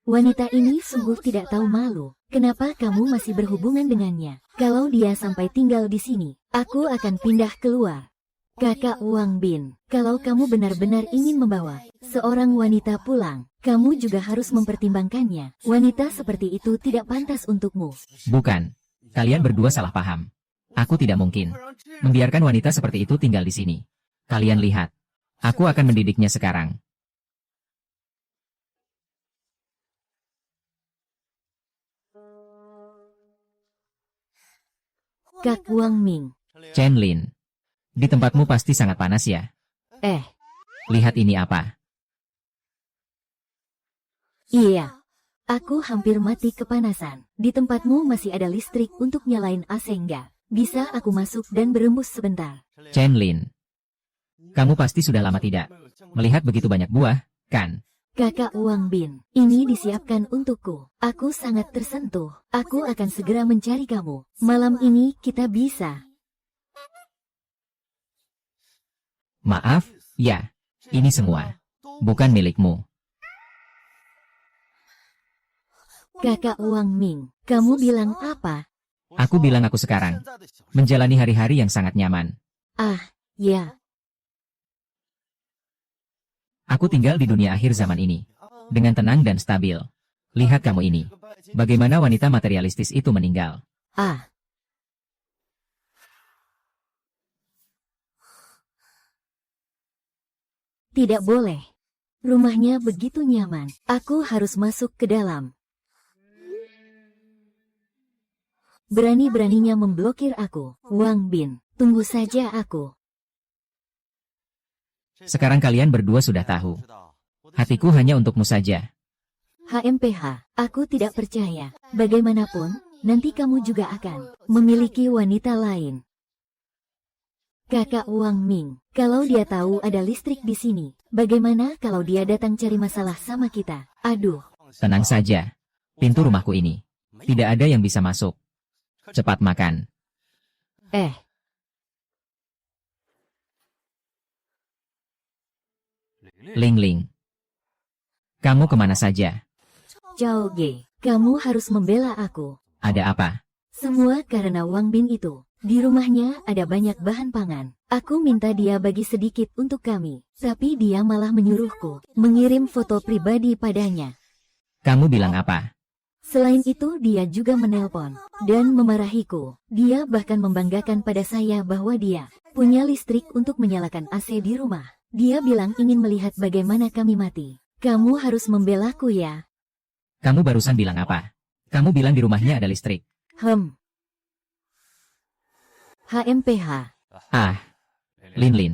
Wanita ini sungguh tidak tahu malu. Kenapa kamu masih berhubungan dengannya? Kalau dia sampai tinggal di sini, aku akan pindah keluar. Kakak Wang Bin, kalau kamu benar-benar ingin membawa seorang wanita pulang, kamu juga harus mempertimbangkannya. Wanita seperti itu tidak pantas untukmu. Bukan. Kalian berdua salah paham. Aku tidak mungkin membiarkan wanita seperti itu tinggal di sini. Kalian lihat. Aku akan mendidiknya sekarang. Kak Wang Ming. Chen Lin. Di tempatmu pasti sangat panas ya. Lihat ini apa? Iya. Aku hampir mati kepanasan. Di tempatmu masih ada listrik untuk nyalain AC enggak? Bisa aku masuk dan berembus sebentar? Chen Lin. Kamu pasti sudah lama tidak melihat begitu banyak buah, kan? Kakak Wang Bin, ini disiapkan untukku. Aku sangat tersentuh. Aku akan segera mencari kamu. Malam ini kita bisa. Maaf, ya. Ini semua bukan milikmu. Kakak Wang Ming, kamu bilang apa? Aku bilang aku sekarang menjalani hari-hari yang sangat nyaman. Ah, ya. Aku tinggal di dunia akhir zaman ini dengan tenang dan stabil. Lihat kamu ini. Bagaimana wanita materialistis itu meninggal. Ah. Tidak boleh. Rumahnya begitu nyaman. Aku harus masuk ke dalam. Berani-beraninya memblokir aku. Wang Bin, tunggu saja aku. Sekarang kalian berdua sudah tahu. Hatiku hanya untukmu saja. HMPH, aku tidak percaya. Bagaimanapun, nanti kamu juga akan memiliki wanita lain. Kakak Wang Ming, kalau dia tahu ada listrik di sini, bagaimana kalau dia datang cari masalah sama kita? Aduh. Tenang saja. Pintu rumahku ini tidak ada yang bisa masuk. Cepat makan. Ling Ling. Kamu kemana saja? Cao Ge, kamu harus membela aku. Ada apa? Semua karena Wang Bin itu. Di rumahnya ada banyak bahan pangan. Aku minta dia bagi sedikit untuk kami. Tapi dia malah menyuruhku mengirim foto pribadi padanya. Kamu bilang apa? Selain itu dia juga menelpon dan memarahiku. Dia bahkan membanggakan pada saya bahwa dia punya listrik untuk menyalakan AC di rumah. Dia bilang ingin melihat bagaimana kami mati. Kamu harus membelaku ya. Kamu barusan bilang apa? Kamu bilang di rumahnya ada listrik. HMPH. Ah, Lin Lin.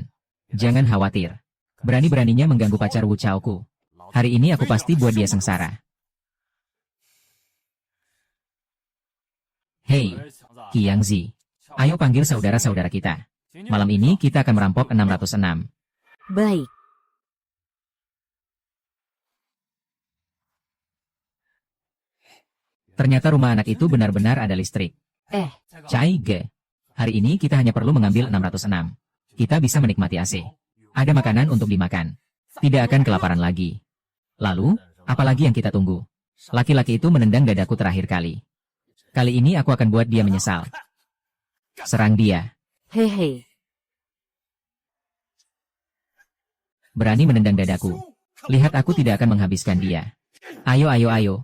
Jangan khawatir. Berani-beraninya mengganggu pacar Wu Chaoku. Hari ini aku pasti buat dia sengsara. Hei, Qiang Zi. Ayo panggil saudara-saudara kita. Malam ini kita akan merampok 606. Baik. Ternyata rumah anak itu benar-benar ada listrik. Cai Ge. Hari ini kita hanya perlu mengambil 606. Kita bisa menikmati AC. Ada makanan untuk dimakan. Tidak akan kelaparan lagi. Lalu, apalagi yang kita tunggu? Laki-laki itu menendang dadaku terakhir kali. Kali ini aku akan buat dia menyesal. Serang dia. Hehe. Berani menendang dadaku. Lihat aku tidak akan menghabiskan dia. Ayo, ayo, ayo.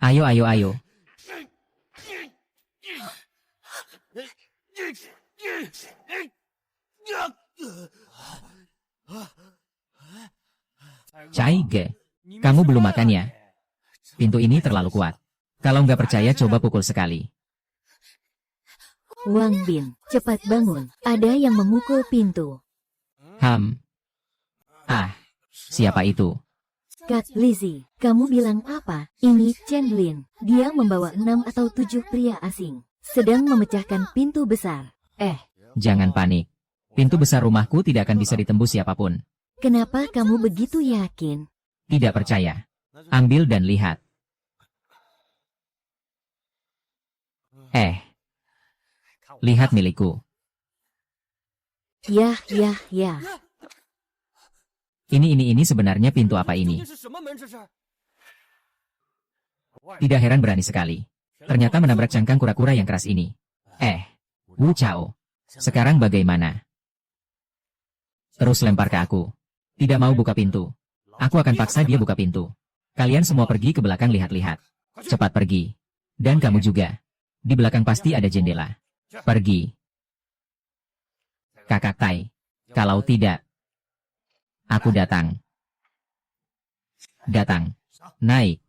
Ayo, ayo, ayo. Cai Ge, kamu belum makan ya? Pintu ini terlalu kuat. Kalau nggak percaya coba pukul sekali. Wang Bin, cepat bangun. Ada yang memukul pintu. Ah, siapa itu? Kak Lizzie, kamu bilang apa? Ini Chen Lin. Dia membawa 6 atau 7 pria asing. Sedang memecahkan pintu besar. Jangan panik. Pintu besar rumahku tidak akan bisa ditembus siapapun. Kenapa kamu begitu yakin? Tidak percaya. Ambil dan lihat. Lihat milikku. Ya. Ini sebenarnya pintu apa ini? Tidak heran berani sekali. Ternyata menabrak cangkang kura-kura yang keras ini. Wu Chao. Sekarang bagaimana? Terus lempar ke aku. Tidak mau buka pintu. Aku akan paksa dia buka pintu. Kalian semua pergi ke belakang lihat-lihat. Cepat pergi. Dan kamu juga. Di belakang pasti ada jendela. Pergi. Kakak Tai. Kalau tidak, aku datang. Datang. Naik.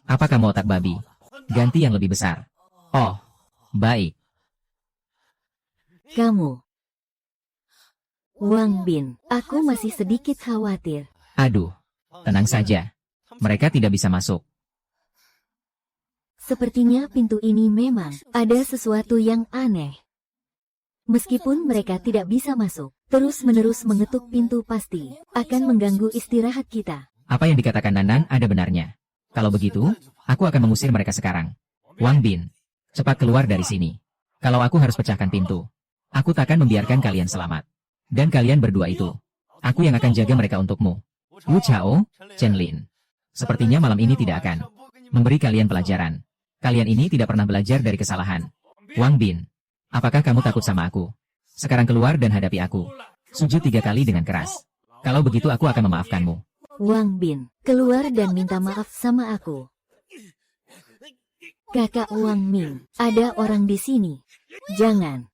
Apa kamu otak babi? Ganti yang lebih besar. Oh, baik. Kamu. Wang Bin, aku masih sedikit khawatir. Aduh, tenang saja. Mereka tidak bisa masuk. Sepertinya pintu ini memang ada sesuatu yang aneh. Meskipun mereka tidak bisa masuk, terus-menerus mengetuk pintu pasti akan mengganggu istirahat kita. Apa yang dikatakan Nanan ada benarnya. Kalau begitu, aku akan mengusir mereka sekarang. Wang Bin, cepat keluar dari sini. Kalau aku harus pecahkan pintu, aku takkan membiarkan kalian selamat. Dan kalian berdua itu, aku yang akan jaga mereka untukmu. Wu Chao, Chen Lin. Sepertinya malam ini tidak akan memberi kalian pelajaran. Kalian ini tidak pernah belajar dari kesalahan. Wang Bin, apakah kamu takut sama aku? Sekarang keluar dan hadapi aku. Sujud 3 kali dengan keras. Kalau begitu aku akan memaafkanmu. Wang Bin, keluar dan minta maaf sama aku. Kakak Wang Ming, ada orang di sini. Jangan.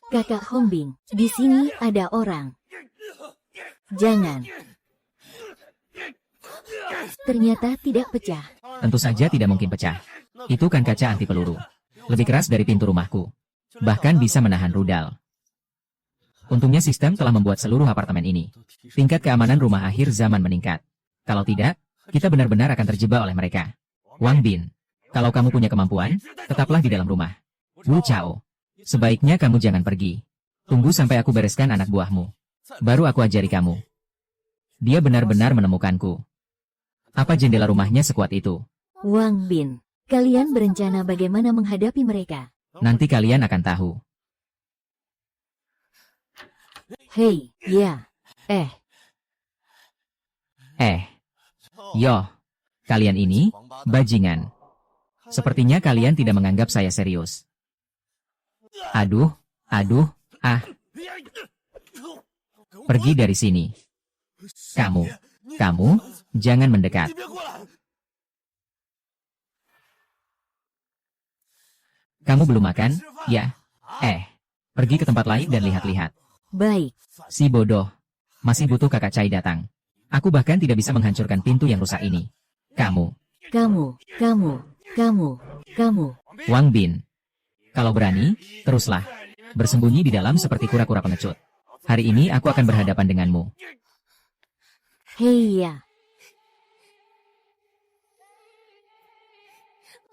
Kakak Hong Bing, di sini ada orang. Jangan. Ternyata tidak pecah. Tentu saja tidak mungkin pecah. Itu kan kaca anti peluru. Lebih keras dari pintu rumahku. Bahkan bisa menahan rudal. Untungnya sistem telah membuat seluruh apartemen ini. Tingkat keamanan rumah akhir zaman meningkat. Kalau tidak, kita benar-benar akan terjebak oleh mereka. Wang Bin, kalau kamu punya kemampuan, tetaplah di dalam rumah. Wu Chao, sebaiknya kamu jangan pergi. Tunggu sampai aku bereskan anak buahmu. Baru aku ajari kamu. Dia benar-benar menemukanku. Apa jendela rumahnya sekuat itu? Wang Bin, kalian berencana bagaimana menghadapi mereka? Nanti kalian akan tahu. Hei, ya. Yo, kalian ini, bajingan. Sepertinya kalian tidak menganggap saya serius. Aduh, Pergi dari sini. Kamu, jangan mendekat. Kamu belum makan? Ya. Pergi ke tempat lain dan lihat-lihat. Baik. Si bodoh. Masih butuh kakak Chai datang. Aku bahkan tidak bisa menghancurkan pintu yang rusak ini. Kamu. Wang Bin. Kalau berani, teruslah. Bersembunyi di dalam seperti kura-kura pengecut. Hari ini aku akan berhadapan denganmu. Hei ya.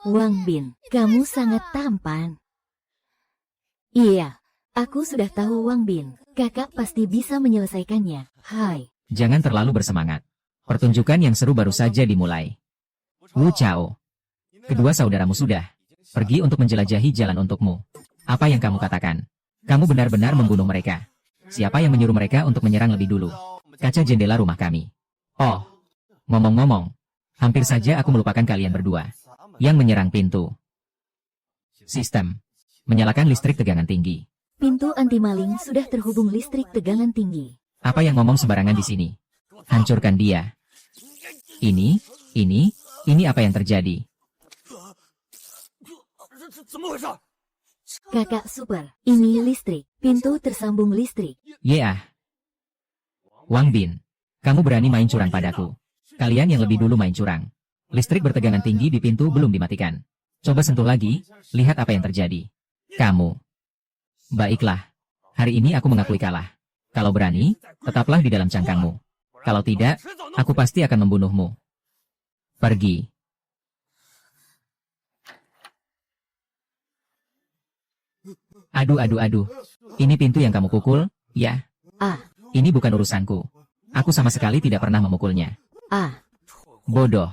Wang Bin, kamu sangat tampan. Iya, aku sudah tahu Wang Bin. Kakak pasti bisa menyelesaikannya. Hai. Jangan terlalu bersemangat. Pertunjukan yang seru baru saja dimulai. Wu Chao. Kedua saudaramu sudah pergi untuk menjelajahi jalan untukmu. Apa yang kamu katakan? Kamu benar-benar membunuh mereka. Siapa yang menyuruh mereka untuk menyerang lebih dulu? Kaca jendela rumah kami. Oh, ngomong-ngomong, hampir saja aku melupakan kalian berdua. Yang menyerang pintu. Sistem. Menyalakan listrik tegangan tinggi. Pintu anti maling sudah terhubung listrik tegangan tinggi. Apa yang ngomong sembarangan di sini? Hancurkan dia. Ini apa yang terjadi? Kakak super, ini listrik. Pintu tersambung listrik. Wang Bin, kamu berani main curang padaku. Kalian yang lebih dulu main curang. Listrik bertegangan tinggi di pintu belum dimatikan. Coba sentuh lagi, lihat apa yang terjadi. Kamu. Baiklah. Hari ini aku mengakui kalah. Kalau berani, tetaplah di dalam cangkangmu. Kalau tidak, aku pasti akan membunuhmu. Pergi. Aduh, aduh, aduh. Ini pintu yang kamu pukul, ya? Ah, Ini bukan urusanku. Aku sama sekali tidak pernah memukulnya. ah, Bodoh.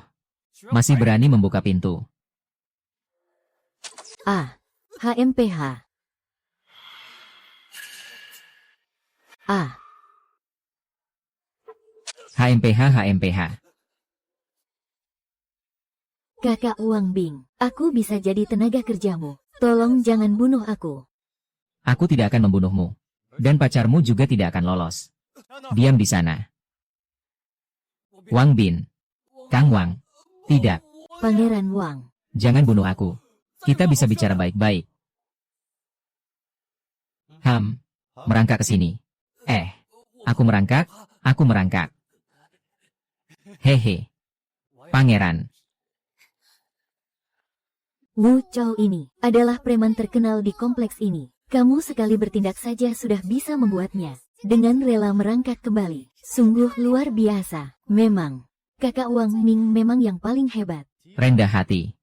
Masih berani membuka pintu. ah. HMPH. Ah, HMPH, HMPH. Kakak Wang Bing. Aku bisa jadi tenaga kerjamu. Tolong jangan bunuh aku. Aku tidak akan membunuhmu. Dan pacarmu juga tidak akan lolos. Diam di sana. Wang Bin. Kang Wang. Tidak. Pangeran Wang. Jangan bunuh aku. Kita bisa bicara baik-baik. Merangkak ke sini. Aku merangkak, aku merangkak. Hehe. Pangeran. Wu Chao ini adalah preman terkenal di kompleks ini. Kamu sekali bertindak saja sudah bisa membuatnya dengan rela merangkak kembali. Sungguh luar biasa. Memang, kakak Wang Ning memang yang paling hebat. Rendah hati.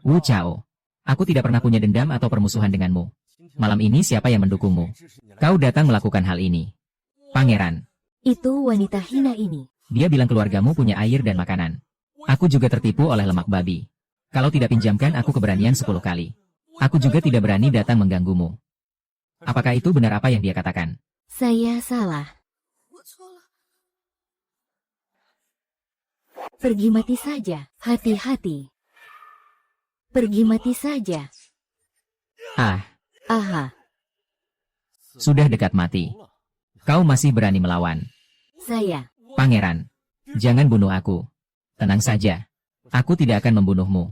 Wu Chao. Aku tidak pernah punya dendam atau permusuhan denganmu. Malam ini siapa yang mendukungmu? Kau datang melakukan hal ini. Pangeran. Itu wanita hina ini. Dia bilang keluargamu punya air dan makanan. Aku juga tertipu oleh lemak babi. Kalau tidak pinjamkan aku keberanian 10 kali. Aku juga tidak berani datang mengganggumu. Apakah itu benar apa yang dia katakan? Saya salah. Pergi mati saja. Hati-hati. Pergi mati saja. Aha. Sudah dekat mati. Kau masih berani melawan. Saya. Pangeran. Jangan bunuh aku. Tenang saja. Aku tidak akan membunuhmu.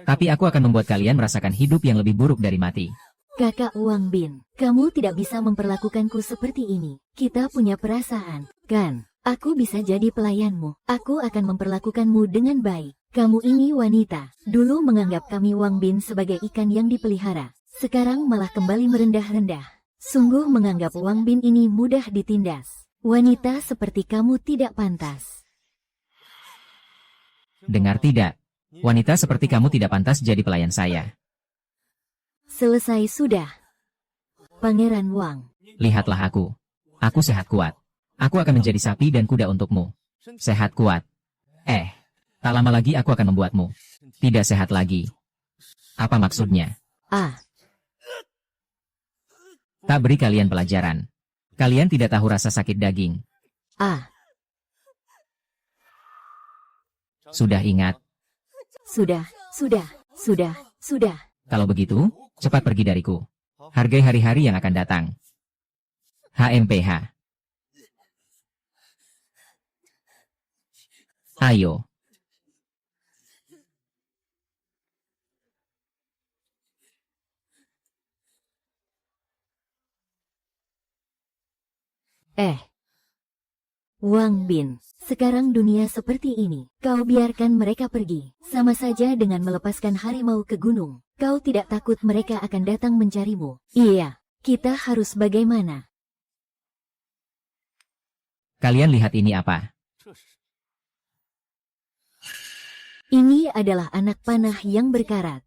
Tapi aku akan membuat kalian merasakan hidup yang lebih buruk dari mati. Kakak Wang Bin, kamu tidak bisa memperlakukanku seperti ini. Kita punya perasaan, kan? Aku bisa jadi pelayanmu. Aku akan memperlakukanmu dengan baik. Kamu ini wanita. Dulu menganggap kami Wang Bin sebagai ikan yang dipelihara. Sekarang malah kembali merendah-rendah. Sungguh menganggap Wang Bin ini mudah ditindas. Wanita seperti kamu tidak pantas. Dengar tidak? Wanita seperti kamu tidak pantas jadi pelayan saya. Selesai sudah. Pangeran Wang. Lihatlah aku. Aku sehat kuat. Aku akan menjadi sapi dan kuda untukmu. Sehat kuat. Tak lama lagi aku akan membuatmu tidak sehat lagi. Apa maksudnya? Tak beri kalian pelajaran. Kalian tidak tahu rasa sakit daging. Sudah ingat? Sudah. Kalau begitu, cepat pergi dariku. Hargai hari-hari yang akan datang. HMPH. Ayo. Wang Bin, sekarang dunia seperti ini. Kau biarkan mereka pergi. Sama saja dengan melepaskan harimau ke gunung. Kau tidak takut mereka akan datang mencarimu. Iya, kita harus bagaimana? Kalian lihat ini apa? Ini adalah anak panah yang berkarat.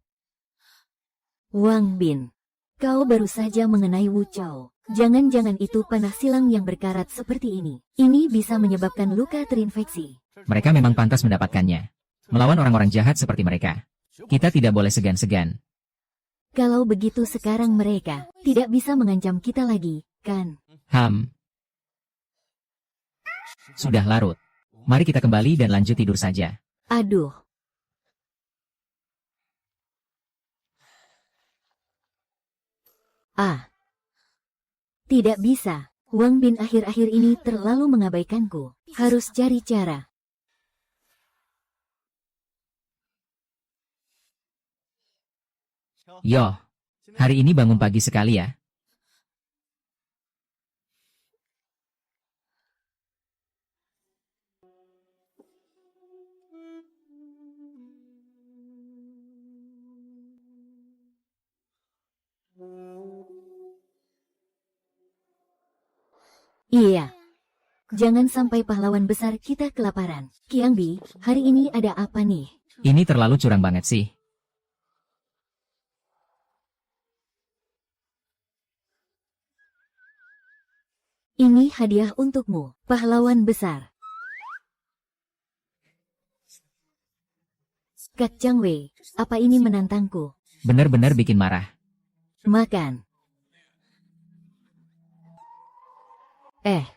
Wang Bin, kau baru saja mengenai Wu Chao. Jangan-jangan itu panah silang yang berkarat seperti ini. Ini bisa menyebabkan luka terinfeksi. Mereka memang pantas mendapatkannya. Melawan orang-orang jahat seperti mereka. Kita tidak boleh segan-segan. Kalau begitu sekarang mereka tidak bisa mengancam kita lagi, kan? Sudah larut. Mari kita kembali dan lanjut tidur saja. Aduh. Tidak bisa. Wang Bin akhir-akhir ini terlalu mengabaikanku. Harus cari cara. Yo, hari ini bangun pagi sekali ya. Iya. Jangan sampai pahlawan besar kita kelaparan. Qiangbi, hari ini ada apa nih? Ini terlalu curang banget sih. Ini hadiah untukmu, pahlawan besar. Kak Chang Wei, apa ini menantangku? Benar-benar bikin marah. Makan. Ah,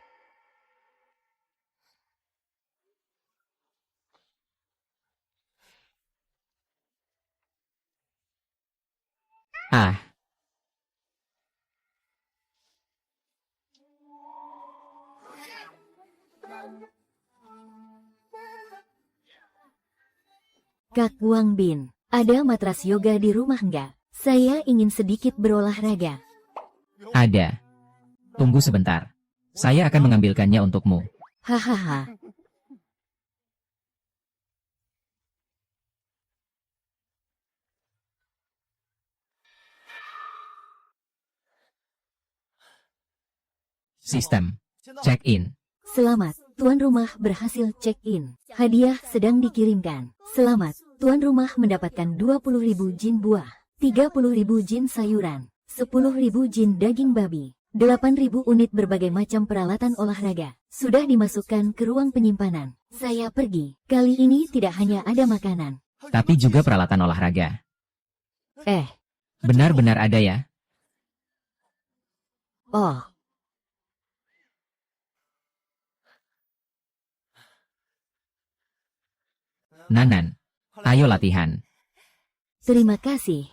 Kak Wang Bin, ada matras yoga di rumah enggak? Saya ingin sedikit berolahraga. ada. Tunggu sebentar. Saya akan mengambilkannya untukmu. Hahaha. Sistem. Check-in. Selamat, tuan rumah berhasil check-in. Hadiah sedang dikirimkan. Selamat, tuan rumah mendapatkan 20.000 jin buah, 30.000 jin sayuran, 10.000 jin daging babi, 8.000 unit berbagai macam peralatan olahraga. Sudah dimasukkan ke ruang penyimpanan. Saya pergi. Kali ini tidak hanya ada makanan. Tapi juga peralatan olahraga. Eh, Benar-benar ada ya? oh, Nanan. Ayo latihan. terima kasih.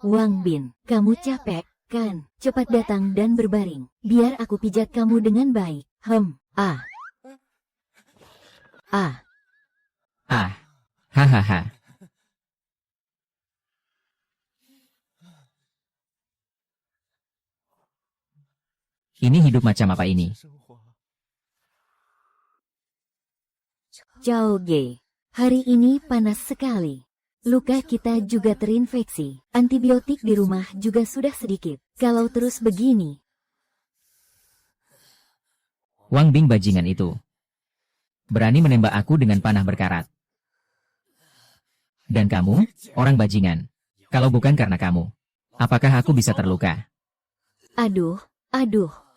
Wang Bin, kamu capek, kan? Cepat datang dan berbaring. Biar aku pijat kamu dengan baik. Ah. Ah. Hahaha. Ini hidup macam apa ini? Cao Ge, hari ini panas sekali. Luka kita juga terinfeksi. Antibiotik di rumah juga sudah sedikit. Kalau terus begini, Wang Bing bajingan itu. Berani menembak aku dengan panah berkarat. Dan kamu, orang bajingan. Kalau bukan karena kamu, apakah aku bisa terluka? aduh.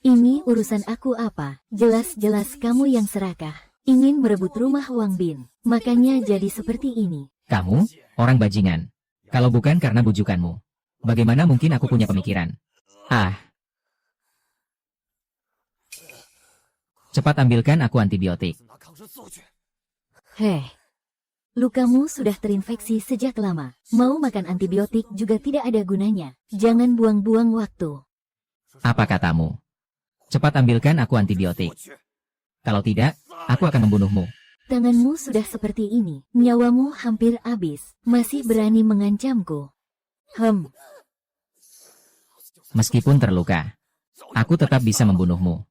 Ini urusan aku apa? Jelas-jelas kamu yang serakah. Ingin merebut rumah Wang Bin. Makanya jadi seperti ini. Kamu, orang bajingan. Kalau bukan karena bujukanmu, bagaimana mungkin aku punya pemikiran? Ah. Cepat ambilkan aku antibiotik. Heh. Lukamu sudah terinfeksi sejak lama. Mau makan antibiotik juga tidak ada gunanya. Jangan buang-buang waktu. Apa katamu? Cepat ambilkan aku antibiotik. Kalau tidak, aku akan membunuhmu. Tanganmu sudah seperti ini. Nyawamu hampir habis. Masih berani mengancamku. Meskipun terluka, aku tetap bisa membunuhmu.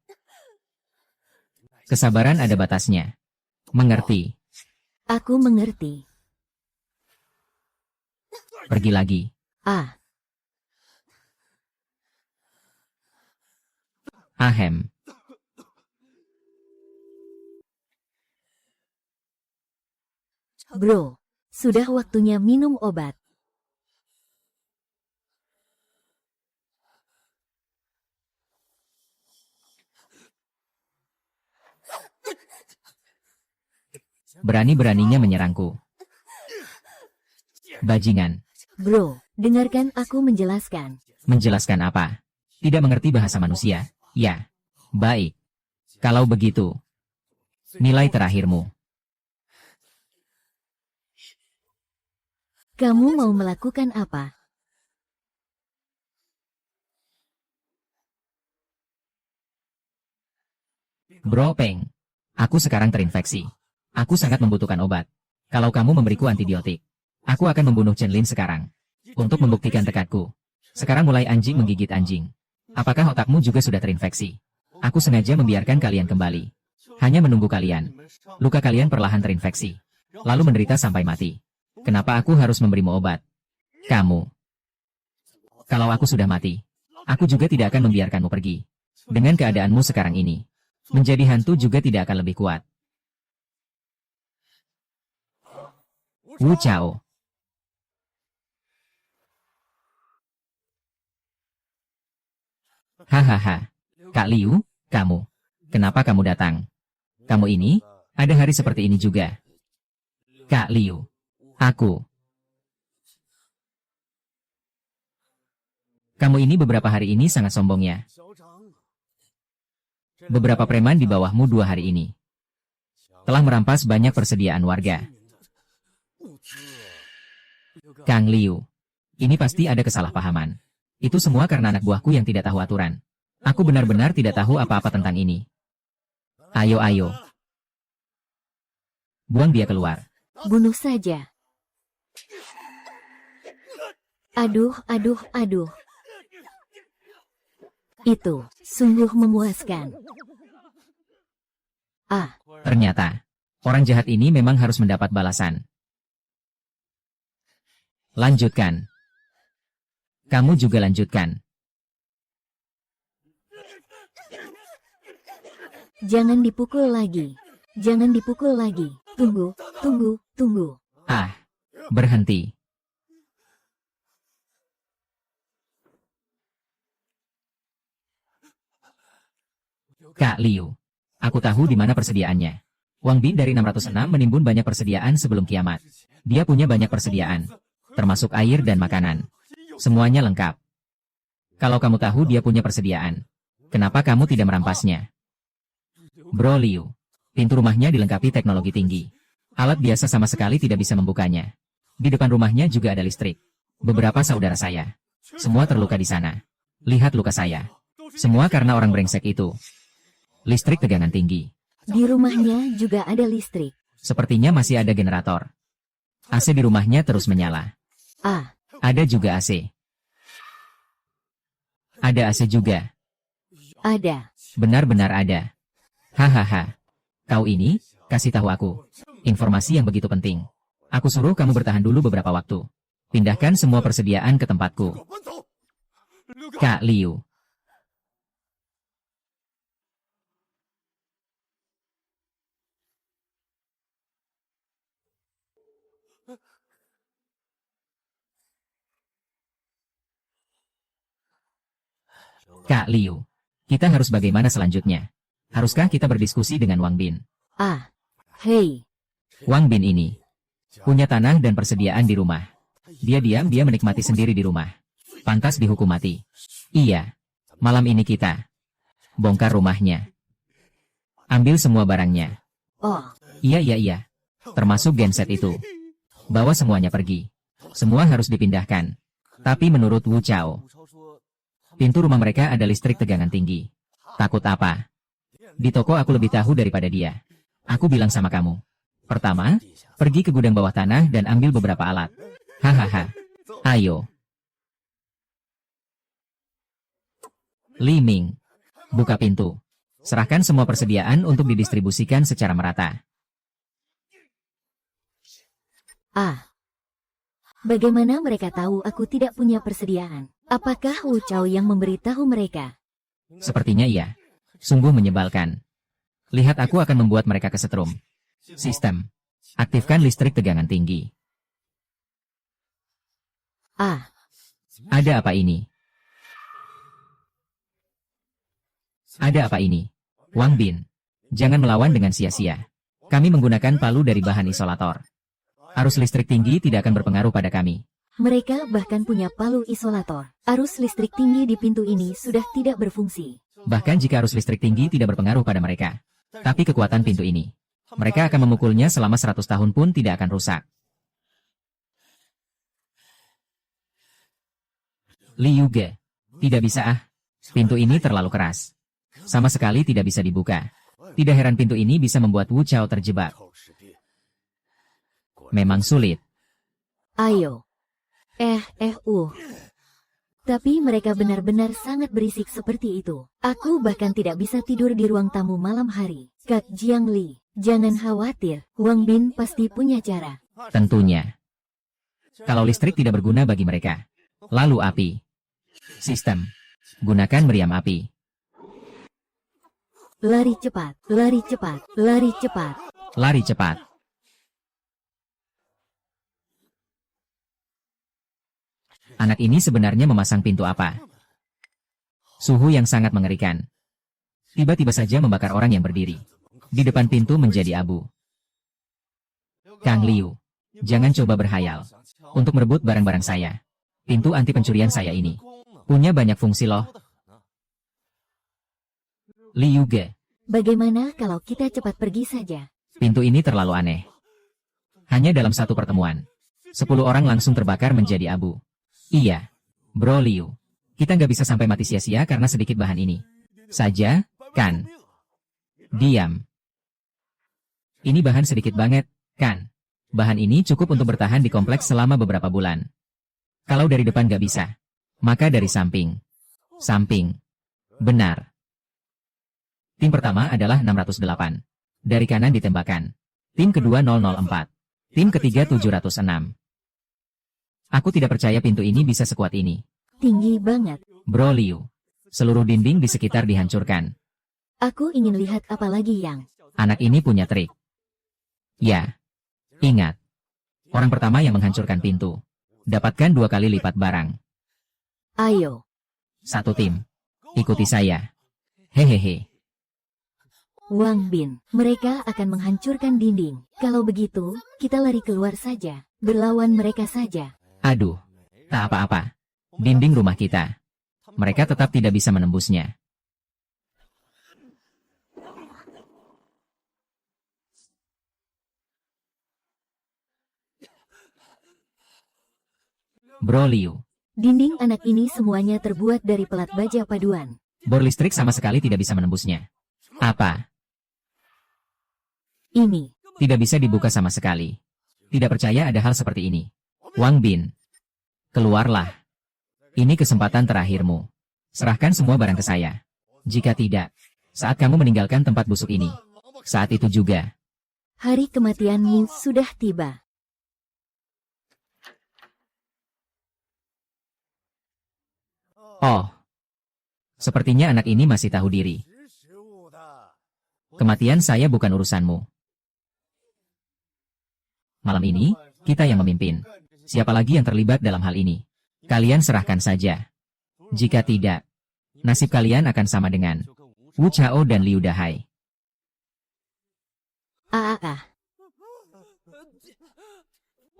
Kesabaran ada batasnya. Mengerti? Aku mengerti. Pergi lagi. Ah. Ahem. Bro, sudah waktunya minum obat. Berani-beraninya menyerangku. Bajingan. Bro, dengarkan aku menjelaskan. Menjelaskan apa? Tidak mengerti bahasa manusia? Ya. Baik. Kalau begitu, nilai terakhirmu. Kamu mau melakukan apa? Bro Peng, aku sekarang terinfeksi. Aku sangat membutuhkan obat. Kalau kamu memberiku antibiotik, aku akan membunuh Chen Lin sekarang. Untuk membuktikan tekadku. Sekarang mulai anjing menggigit anjing. Apakah otakmu juga sudah terinfeksi? Aku sengaja membiarkan kalian kembali. Hanya menunggu kalian. Luka kalian perlahan terinfeksi. Lalu menderita sampai mati. Kenapa aku harus memberimu obat? Kamu. Kalau aku sudah mati, aku juga tidak akan membiarkanmu pergi. Dengan keadaanmu sekarang ini, menjadi hantu juga tidak akan lebih kuat. Wu Chao. Hahaha. Kak Liu, kamu. Kenapa kamu datang? Kamu ini, ada hari seperti ini juga. Kak Liu. Aku. Kamu ini beberapa hari ini sangat sombongnya. Beberapa preman di bawahmu 2 hari ini telah merampas banyak persediaan warga. Kang Liu, ini pasti ada kesalahpahaman. Itu semua karena anak buahku yang tidak tahu aturan. Aku benar-benar tidak tahu apa-apa tentang ini. Ayo, ayo. Buang dia keluar. Bunuh saja. Aduh, aduh, aduh. Itu sungguh memuaskan. Ah, Ternyata, orang jahat ini memang harus mendapat balasan. Lanjutkan. Kamu juga lanjutkan. jangan dipukul lagi. Jangan dipukul lagi. Tunggu, tunggu, tunggu. Ah, berhenti. Kak Liu, aku tahu di mana persediaannya. Wang Bin dari 606 menimbun banyak persediaan sebelum kiamat. Dia punya banyak persediaan, termasuk air dan makanan. Semuanya lengkap. Kalau kamu tahu dia punya persediaan, kenapa kamu tidak merampasnya? Bro Liu, pintu rumahnya dilengkapi teknologi tinggi. Alat biasa sama sekali tidak bisa membukanya. Di depan rumahnya juga ada listrik. Beberapa saudara saya, semua terluka di sana. Lihat luka saya. Semua karena orang brengsek itu. Listrik tegangan tinggi. Di rumahnya juga ada listrik. Sepertinya masih ada generator. AC di rumahnya terus menyala. Ah, Ada juga AC. Ada AC juga. ada. Benar-benar ada. Hahaha. Kau ini, kasih tahu aku. Informasi yang begitu penting. Aku suruh kamu bertahan dulu beberapa waktu. Pindahkan semua persediaan ke tempatku. Kak Liu. Kak Liu. Kita harus bagaimana selanjutnya? Haruskah kita berdiskusi dengan Wang Bin? Ah, hei. Wang Bin ini punya tanah dan persediaan di rumah. Dia diam-diam menikmati sendiri di rumah. Pantas dihukum mati. Iya. Malam ini kita bongkar rumahnya. Ambil semua barangnya. Oh, Iya, iya, iya. Termasuk genset itu. Bawa semuanya pergi. Semua harus dipindahkan. Tapi menurut Wu Chao, pintu rumah mereka ada listrik tegangan tinggi. Takut apa? Di toko aku lebih tahu daripada dia. Aku bilang sama kamu. Pertama, pergi ke gudang bawah tanah dan ambil beberapa alat. Hahaha. Ayo. Li Ming. Buka pintu. Serahkan semua persediaan untuk didistribusikan secara merata. ah. Bagaimana mereka tahu aku tidak punya persediaan? Apakah Wu Chao yang memberitahu mereka? Sepertinya iya. Sungguh menyebalkan. Lihat, aku akan membuat mereka kesetrum. Sistem. Aktifkan listrik tegangan tinggi. Ah, Ada apa ini? Ada apa ini? Wang Bin. Jangan melawan dengan sia-sia. Kami menggunakan palu dari bahan isolator. Arus listrik tinggi tidak akan berpengaruh pada kami. mereka bahkan punya palu isolator. Arus listrik tinggi di pintu ini sudah tidak berfungsi. Bahkan jika arus listrik tinggi tidak berpengaruh pada mereka. Tapi kekuatan pintu ini, mereka akan memukulnya selama 100 tahun pun tidak akan rusak. Li Yuge. Tidak bisa ah. Pintu ini terlalu keras. Sama sekali tidak bisa dibuka. Tidak heran pintu ini bisa membuat Wu Chao terjebak. Memang sulit. Ayo. Tapi mereka benar-benar sangat berisik seperti itu. Aku bahkan tidak bisa tidur di ruang tamu malam hari. Kak Jiang Li, jangan khawatir. Wang Bin pasti punya cara. Tentunya. Kalau listrik tidak berguna bagi mereka, lalu api. Sistem. Gunakan meriam api. Lari cepat, lari cepat, lari cepat. Lari cepat. Anak ini sebenarnya memasang pintu apa? Suhu yang sangat mengerikan. Tiba-tiba saja membakar orang yang berdiri. Di depan pintu menjadi abu. Kang Liu, jangan coba berhayal. Untuk merebut barang-barang saya. Pintu anti pencurian saya ini punya banyak fungsi loh. Liu Ge, Bagaimana kalau kita cepat pergi saja? pintu ini terlalu aneh. Hanya dalam satu pertemuan, 10 orang langsung terbakar menjadi abu. Iya, Bro Liu. Kita nggak bisa sampai mati sia-sia karena sedikit bahan ini. Saja, kan? Diam. Ini bahan sedikit banget, kan? Bahan ini cukup untuk bertahan di kompleks selama beberapa bulan. Kalau dari depan nggak bisa, maka dari samping. Samping. Benar. Tim pertama adalah 608. Dari kanan ditembakkan. Tim kedua 004. Tim ketiga 706. Aku tidak percaya pintu ini bisa sekuat ini. Tinggi banget. Bro Liu. Seluruh dinding di sekitar dihancurkan. Aku ingin lihat apa lagi yang... Anak ini punya trik. Ya. Ingat. Orang pertama yang menghancurkan pintu. Dapatkan 2 kali lipat barang. Ayo. Satu tim. Ikuti saya. Hehehe. Wang Bin, mereka akan menghancurkan dinding. Kalau begitu, kita lari keluar saja. Berlawan mereka saja. Aduh. Tak apa-apa. Dinding rumah kita. Mereka tetap tidak bisa menembusnya. Bro Liu. Dinding anak ini semuanya terbuat dari pelat baja paduan. Bor listrik sama sekali tidak bisa menembusnya. Apa? Ini. Tidak bisa dibuka sama sekali. Tidak percaya ada hal seperti ini. Wang Bin. Keluarlah. Ini kesempatan terakhirmu. Serahkan semua barang ke saya. Jika tidak, saat kamu meninggalkan tempat busuk ini, saat itu juga. Hari kematianmu sudah tiba. Oh. Sepertinya anak ini masih tahu diri. Kematian saya bukan urusanmu. Malam ini, kita yang memimpin. Siapa lagi yang terlibat dalam hal ini? Kalian serahkan saja. Jika tidak, nasib kalian akan sama dengan Wu Chao dan Liu Dahai.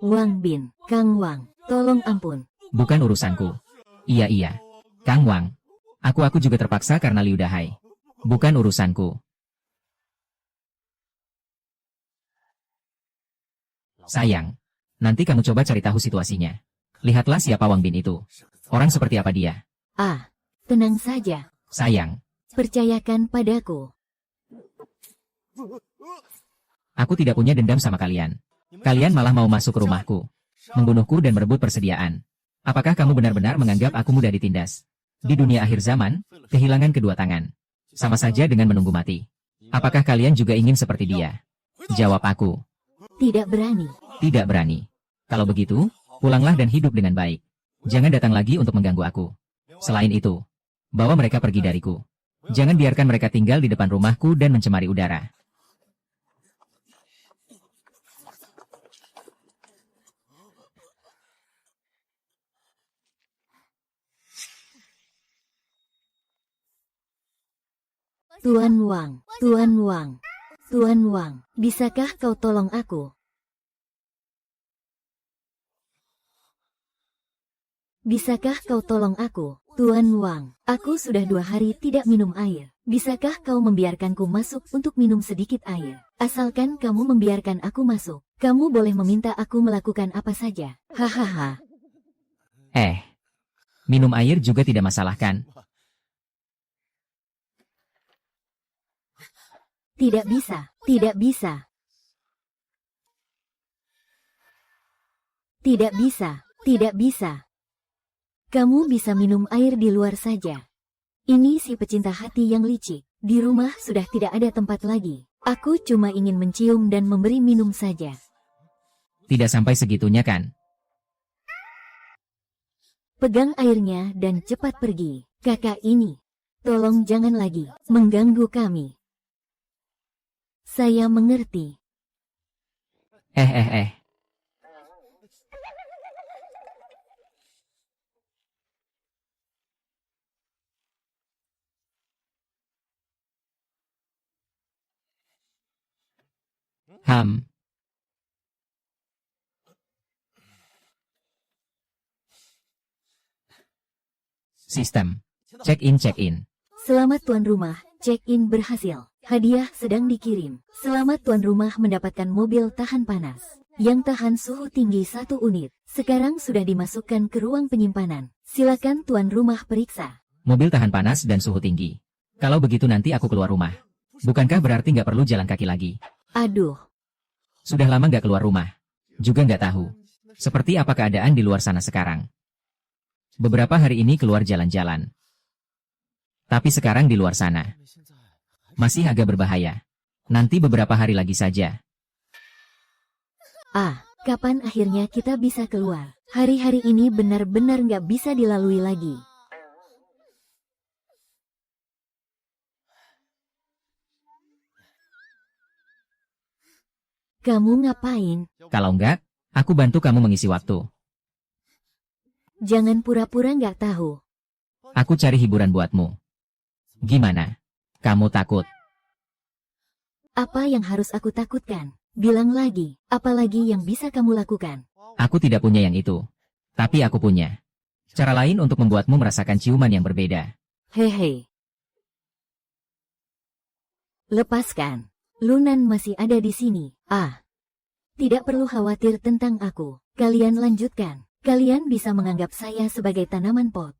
Wang Bin, Kang Wang, tolong ampun. Bukan urusanku. Iya. Kang Wang. Aku juga terpaksa karena Liu Dahai. Bukan urusanku. Sayang. Nanti kamu coba cari tahu situasinya. Lihatlah siapa Wang Bin itu. Orang seperti apa dia. Tenang saja. Sayang. Percayakan padaku. Aku tidak punya dendam sama kalian. Kalian malah mau masuk ke rumahku. Membunuhku dan merebut persediaan. Apakah kamu benar-benar menganggap aku mudah ditindas? Di dunia akhir zaman, kehilangan kedua tangan. Sama saja dengan menunggu mati. Apakah kalian juga ingin seperti dia? Jawab aku. Tidak berani. Tidak berani. Kalau begitu, pulanglah dan hidup dengan baik. Jangan datang lagi untuk mengganggu aku. Selain itu, bawa mereka pergi dariku. Jangan biarkan mereka tinggal di depan rumahku dan mencemari udara. Tuan Wang, Tuan Wang, Tuan Wang, bisakah kau tolong aku? Bisakah kau tolong aku, Tuan Wang? Aku sudah 2 hari tidak minum air. Bisakah kau membiarkanku masuk untuk minum sedikit air? Asalkan kamu membiarkan aku masuk, kamu boleh meminta aku melakukan apa saja. Hahaha. Minum air juga tidak masalah kan? Tidak bisa, tidak bisa. Tidak bisa, tidak bisa. Kamu bisa minum air di luar saja. Ini si pecinta hati yang licik. Di rumah sudah tidak ada tempat lagi. Aku cuma ingin mencium dan memberi minum saja. Tidak sampai segitunya kan? Pegang airnya dan cepat pergi. Kakak ini, tolong jangan lagi mengganggu kami. Saya mengerti. Eh. Ham. Sistem. Check-in. Selamat tuan rumah, check-in berhasil. Hadiah sedang dikirim. Selamat tuan rumah mendapatkan mobil tahan panas yang tahan suhu tinggi 1 unit. Sekarang sudah dimasukkan ke ruang penyimpanan. Silakan tuan rumah periksa. Mobil tahan panas dan suhu tinggi. Kalau begitu nanti aku keluar rumah. Bukankah berarti nggak perlu jalan kaki lagi? Aduh, Sudah lama nggak keluar rumah. Juga nggak tahu. Seperti apa keadaan di luar sana sekarang. Beberapa hari ini keluar jalan-jalan. Tapi sekarang di luar sana. Masih agak berbahaya. Nanti beberapa hari lagi saja. kapan akhirnya kita bisa keluar? Hari-hari ini benar-benar nggak bisa dilalui lagi. Kamu ngapain? Kalau enggak, aku bantu kamu mengisi waktu. Jangan pura-pura nggak tahu. Aku cari hiburan buatmu. Gimana? Kamu takut? Apa yang harus aku takutkan? Bilang lagi, apalagi yang bisa kamu lakukan? Aku tidak punya yang itu. Tapi aku punya cara lain untuk membuatmu merasakan ciuman yang berbeda. Hehe. Lepaskan. Lunan masih ada di sini. Tidak perlu khawatir tentang aku. Kalian lanjutkan. Kalian bisa menganggap saya sebagai tanaman pot.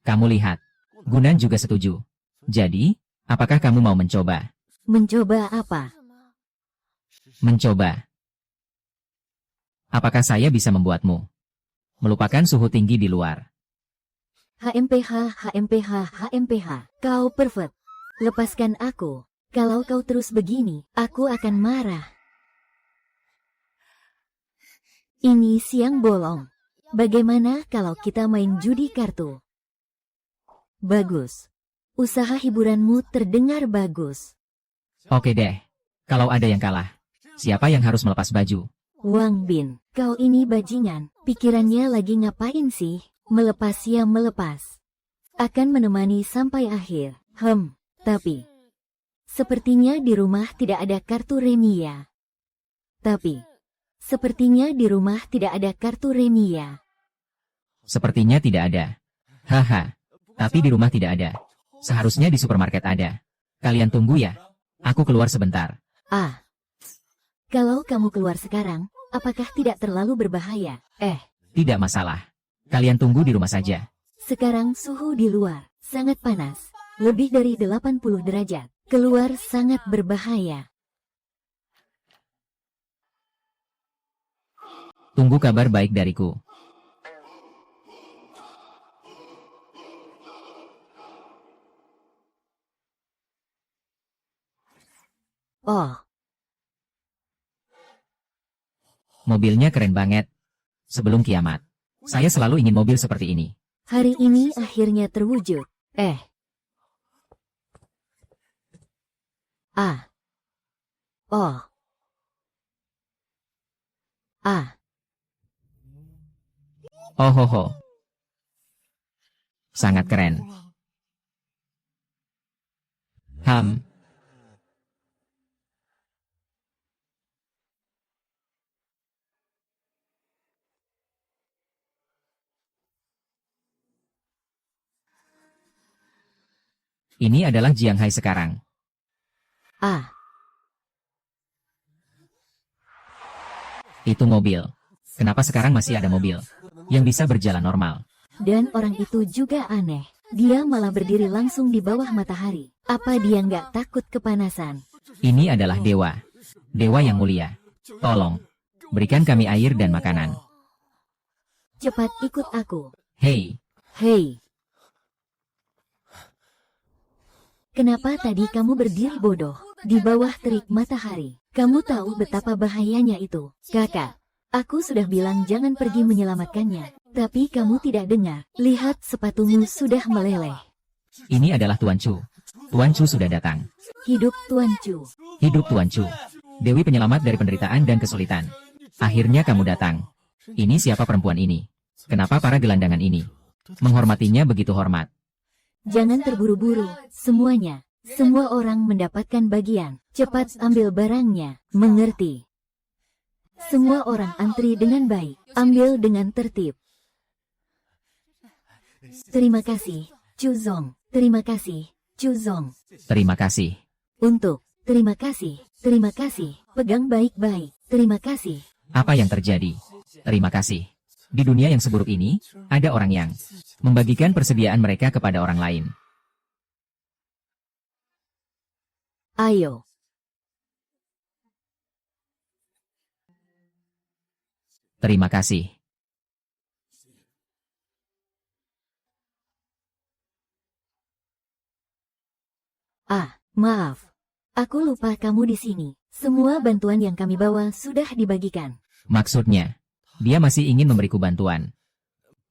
Kamu lihat. Gunan juga setuju. Jadi, apakah kamu mau mencoba? Mencoba apa? Mencoba. Apakah saya bisa membuatmu melupakan suhu tinggi di luar? HMPH. Kau perfect. Lepaskan aku. Kalau kau terus begini, aku akan marah. Ini siang bolong. Bagaimana kalau kita main judi kartu? Bagus. Usaha hiburanmu terdengar bagus. Oke deh. Kalau ada yang kalah, siapa yang harus melepas baju? Wang Bin, kau ini bajingan. Pikirannya lagi ngapain sih? Melepas ya melepas. Akan menemani sampai akhir. Tapi sepertinya di rumah tidak ada kartu remi ya. Sepertinya tidak ada. Haha. Tapi di rumah tidak ada. Seharusnya di supermarket ada. Kalian tunggu ya. Aku keluar sebentar. Kalau kamu keluar sekarang, apakah tidak terlalu berbahaya? Tidak masalah. Kalian tunggu di rumah saja. Sekarang suhu di luar sangat panas. Lebih dari 80 derajat. Keluar sangat berbahaya. Tunggu kabar baik dariku. Mobilnya keren banget. Sebelum kiamat, saya selalu ingin mobil seperti ini. Hari ini akhirnya terwujud. Oh. Sangat keren. Ini adalah Jiang Hai sekarang. Itu mobil. Kenapa sekarang masih ada mobil yang bisa berjalan normal? Dan orang itu juga aneh. Dia malah berdiri langsung di bawah matahari. Apa dia nggak takut kepanasan? Ini adalah dewa. Dewa yang mulia. Tolong, berikan kami air dan makanan. Cepat ikut aku. Hei. Kenapa tadi kamu berdiri bodoh di bawah terik matahari? Kamu tahu betapa bahayanya itu, kakak. Aku sudah bilang jangan pergi menyelamatkannya. Tapi kamu tidak dengar. Lihat sepatumu sudah meleleh. Ini adalah Tuan Chu. Tuan Chu sudah datang. Hidup Tuan Chu. Hidup Tuan Chu. Dewi penyelamat dari penderitaan dan kesulitan. Akhirnya kamu datang. Ini siapa perempuan ini? Kenapa para gelandangan ini menghormatinya begitu hormat? Jangan terburu-buru. Semuanya. Semua orang mendapatkan bagian. Cepat ambil barangnya. Mengerti? Semua orang antri dengan baik. Ambil dengan tertib. Terima kasih, Chu Zong. Terima kasih, Chu Zong. Terima kasih. Untuk. Terima kasih. Terima kasih. Pegang baik-baik. Terima kasih. Apa yang terjadi? Terima kasih. Di dunia yang seburuk ini, ada orang yang membagikan persediaan mereka kepada orang lain. Ayo. Terima kasih. Maaf. Aku lupa kamu di sini. Semua bantuan yang kami bawa sudah dibagikan. Maksudnya, dia masih ingin memberiku bantuan.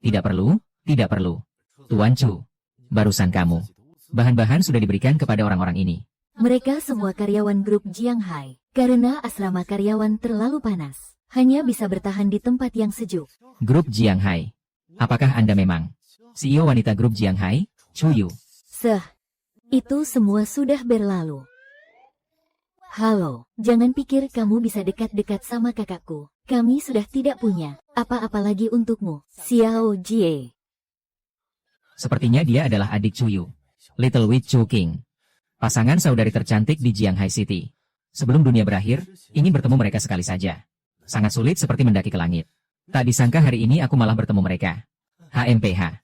Tidak perlu, tidak perlu. Tuan Chu, barusan kamu. Bahan-bahan sudah diberikan kepada orang-orang ini. Mereka semua karyawan grup Jianghai. Karena asrama karyawan terlalu panas. Hanya bisa bertahan di tempat yang sejuk. Grup Jianghai. Apakah Anda memang CEO wanita grup Jianghai, Chu Yu? Itu semua sudah berlalu. Halo, jangan pikir kamu bisa dekat-dekat sama kakakku. Kami sudah tidak punya apa-apa lagi untukmu, Xiao Jie. Sepertinya dia adalah adik Chu Yu, Little Witch Chu King. Pasangan saudari tercantik di Jianghai City. Sebelum dunia berakhir, ingin bertemu mereka sekali saja. Sangat sulit seperti mendaki ke langit. Tak disangka hari ini aku malah bertemu mereka. HMPH.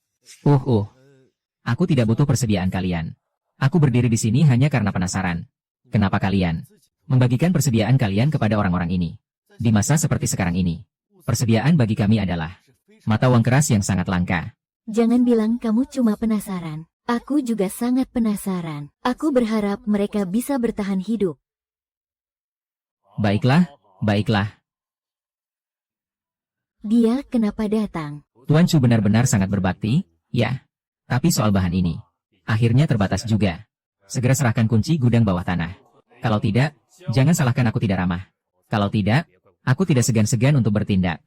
Aku tidak butuh persediaan kalian. Aku berdiri di sini hanya karena penasaran. Kenapa kalian membagikan persediaan kalian kepada orang-orang ini? Di masa seperti sekarang ini, persediaan bagi kami adalah mata uang keras yang sangat langka. Jangan bilang kamu cuma penasaran. Aku juga sangat penasaran. Aku berharap mereka bisa bertahan hidup. Baiklah, baiklah. Dia kenapa datang? Tuan Chu benar-benar sangat berbakti, ya. Tapi soal bahan ini, akhirnya terbatas juga. Segera serahkan kunci gudang bawah tanah. Kalau tidak, jangan salahkan aku tidak ramah. Kalau tidak, aku tidak segan-segan untuk bertindak.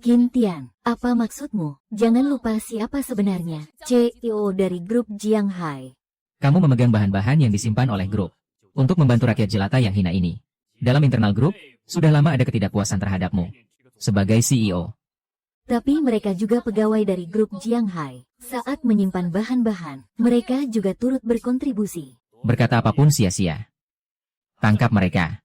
Qin Tian, apa maksudmu? Jangan lupa siapa sebenarnya, CEO dari grup Jianghai. Kamu memegang bahan-bahan yang disimpan oleh grup untuk membantu rakyat jelata yang hina ini. Dalam internal grup, sudah lama ada ketidakpuasan terhadapmu sebagai CEO. Tapi mereka juga pegawai dari grup Jianghai. Saat menyimpan bahan-bahan, mereka juga turut berkontribusi. Berkata apapun sia-sia. Tangkap mereka.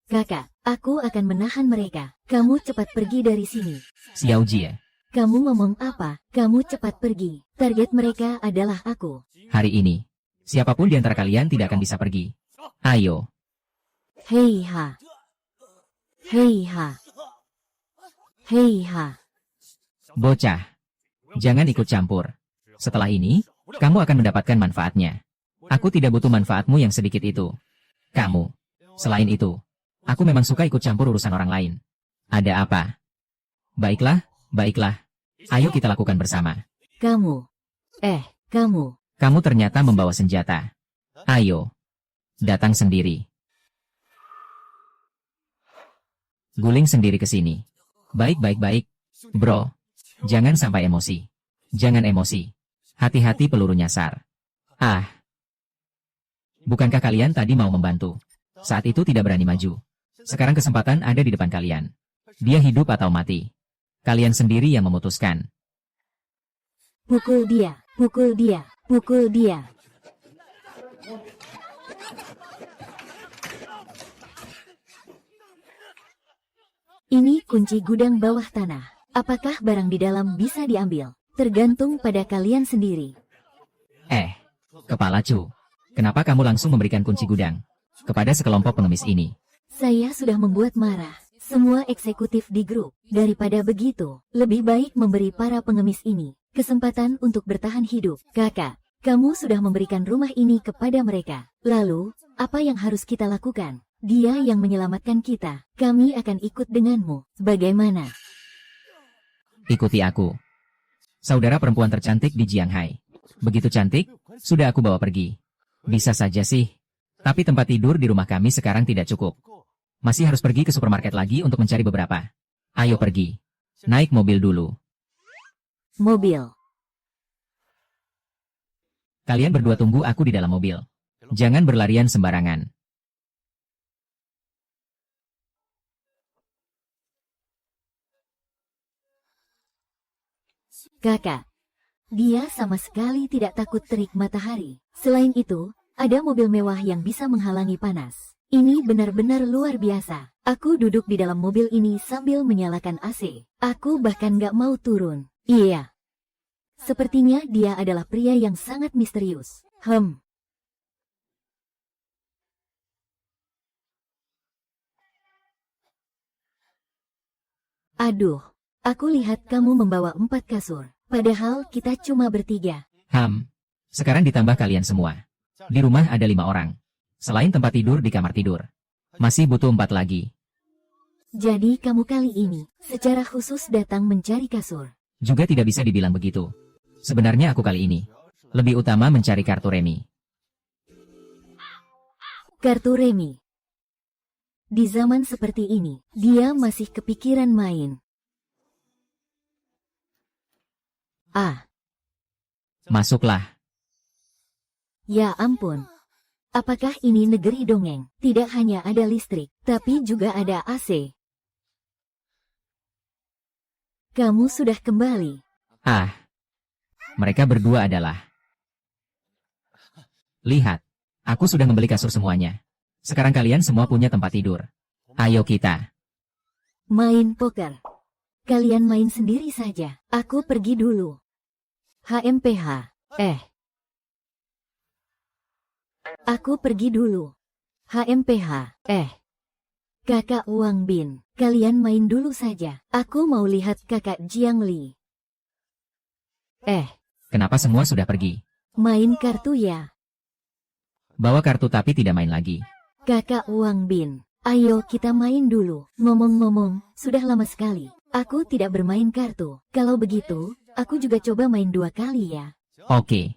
Kakak, aku akan menahan mereka. Kamu cepat pergi dari sini. Xiao Jie. Kamu ngomong apa? Kamu cepat pergi. Target mereka adalah aku. Hari ini, siapapun di antara kalian tidak akan bisa pergi. Ayo. Hei ha. Hei ha. Hei ha. Bocah. Jangan ikut campur. Setelah ini, kamu akan mendapatkan manfaatnya. Aku tidak butuh manfaatmu yang sedikit itu. Kamu. Selain itu, aku memang suka ikut campur urusan orang lain. Ada apa? Baiklah, baiklah. Ayo kita lakukan bersama. Kamu. Kamu. Kamu ternyata membawa senjata. Ayo. Datang sendiri. Guling sendiri ke sini. Baik. Bro. Jangan sampai emosi. Jangan emosi. Hati-hati peluru nyasar. Bukankah kalian tadi mau membantu? Saat itu tidak berani maju. Sekarang kesempatan ada di depan kalian. Dia hidup atau mati. Kalian sendiri yang memutuskan. Pukul dia. Pukul dia. Pukul dia. Ini kunci gudang bawah tanah. Apakah barang di dalam bisa diambil? Tergantung pada kalian sendiri. Kepala Chu. Kenapa kamu langsung memberikan kunci gudang kepada sekelompok pengemis ini? Saya sudah membuat marah semua eksekutif di grup. Daripada begitu, lebih baik memberi para pengemis ini kesempatan untuk bertahan hidup. Kakak, kamu sudah memberikan rumah ini kepada mereka. Lalu, Apa yang harus kita lakukan? Dia yang menyelamatkan kita. Kami akan ikut denganmu. Bagaimana? Ikuti aku. Saudara perempuan tercantik di Jianghai. Begitu cantik, sudah aku bawa pergi. Bisa saja sih. Tapi tempat tidur di rumah kami sekarang tidak cukup. Masih harus pergi ke supermarket lagi untuk mencari beberapa. Ayo pergi. Naik mobil dulu. Mobil. Kalian berdua tunggu aku di dalam mobil. Jangan berlarian sembarangan. Kakak. Dia sama sekali tidak takut terik matahari. Selain itu, ada mobil mewah yang bisa menghalangi panas. Ini benar-benar luar biasa. Aku duduk di dalam mobil ini sambil menyalakan AC. Aku bahkan gak mau turun. Iya. Sepertinya dia adalah pria yang sangat misterius. Aduh, aku lihat kamu membawa 4 kasur. Padahal kita cuma bertiga. Sekarang ditambah kalian semua. Di rumah ada 5 orang. Selain tempat tidur di kamar tidur. Masih butuh 4 lagi. Jadi kamu kali ini, secara khusus datang mencari kasur. Juga tidak bisa dibilang begitu. Sebenarnya aku kali ini, lebih utama mencari kartu remi. Kartu remi. Di zaman seperti ini, dia masih kepikiran main. Masuklah. Ya ampun. Apakah ini negeri dongeng? Tidak hanya ada listrik, tapi juga ada AC. Kamu sudah kembali. Mereka berdua adalah... Lihat, aku sudah membeli kasur semuanya. Sekarang kalian semua punya tempat tidur. Ayo kita. Main poker. Kalian main sendiri saja. Aku pergi dulu. HMPH. Aku pergi dulu. HMPH. Kakak Wang Bin, kalian main dulu saja. Aku mau lihat kakak Jiang Li. Kenapa semua sudah pergi? Main kartu ya. Bawa kartu tapi tidak main lagi. Kakak Wang Bin, ayo kita main dulu. Ngomong-ngomong, sudah lama sekali. Aku tidak bermain kartu. Kalau begitu, aku juga coba main 2 kali ya. Oke.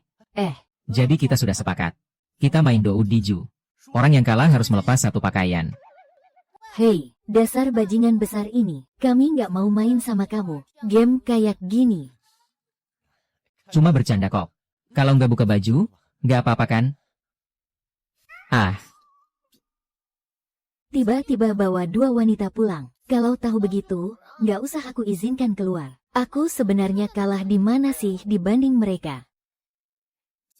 Jadi kita sudah sepakat. Kita main Dou Diju. Orang yang kalah harus melepas 1 pakaian. Hei, dasar bajingan besar ini. Kami nggak mau main sama kamu. Game kayak gini. Cuma bercanda kok. Kalau nggak buka baju, nggak apa-apa kan? Tiba-tiba bawa 2 wanita pulang. Kalau tahu begitu, nggak usah aku izinkan keluar. Aku sebenarnya kalah di mana sih dibanding mereka?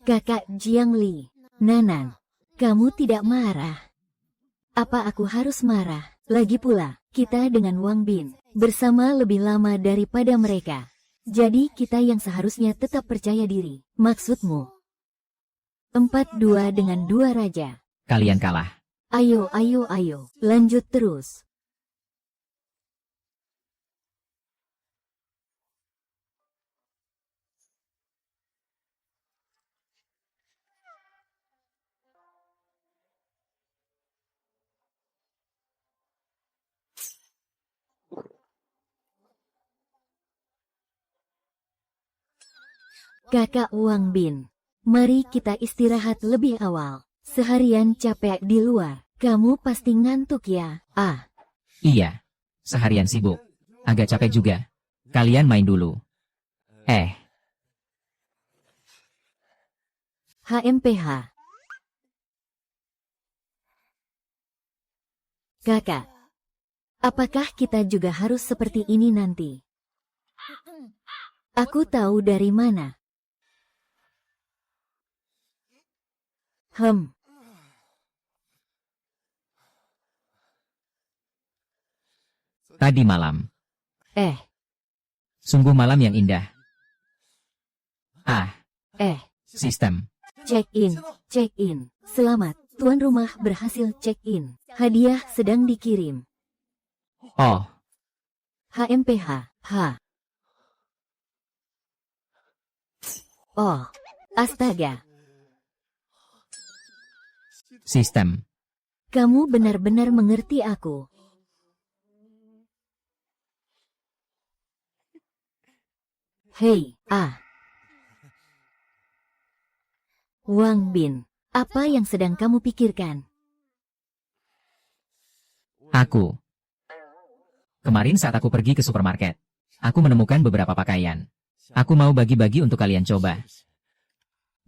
Kakak Jiang Li, Nanan, kamu tidak marah. Apa aku harus marah? Lagi pula, kita dengan Wang Bin bersama lebih lama daripada mereka. Jadi kita yang seharusnya tetap percaya diri. Maksudmu? 4-2 dengan 2 raja. Kalian kalah. Ayo, lanjut terus. Kakak Wang Bin, mari kita istirahat lebih awal. Seharian capek di luar, kamu pasti ngantuk ya? Iya. Seharian sibuk. Agak capek juga. Kalian main dulu. HMPH. Kakak, apakah kita juga harus seperti ini nanti? Aku tahu dari mana. Tadi malam. Sungguh malam yang indah. Sistem. Check-in. Selamat, tuan rumah berhasil check-in. Hadiah sedang dikirim. HMPH. Astaga. Sistem. Kamu benar-benar mengerti aku. Hei, Wang Bin, apa yang sedang kamu pikirkan? Aku. Kemarin saat aku pergi ke supermarket, aku menemukan beberapa pakaian. Aku mau bagi-bagi untuk kalian coba.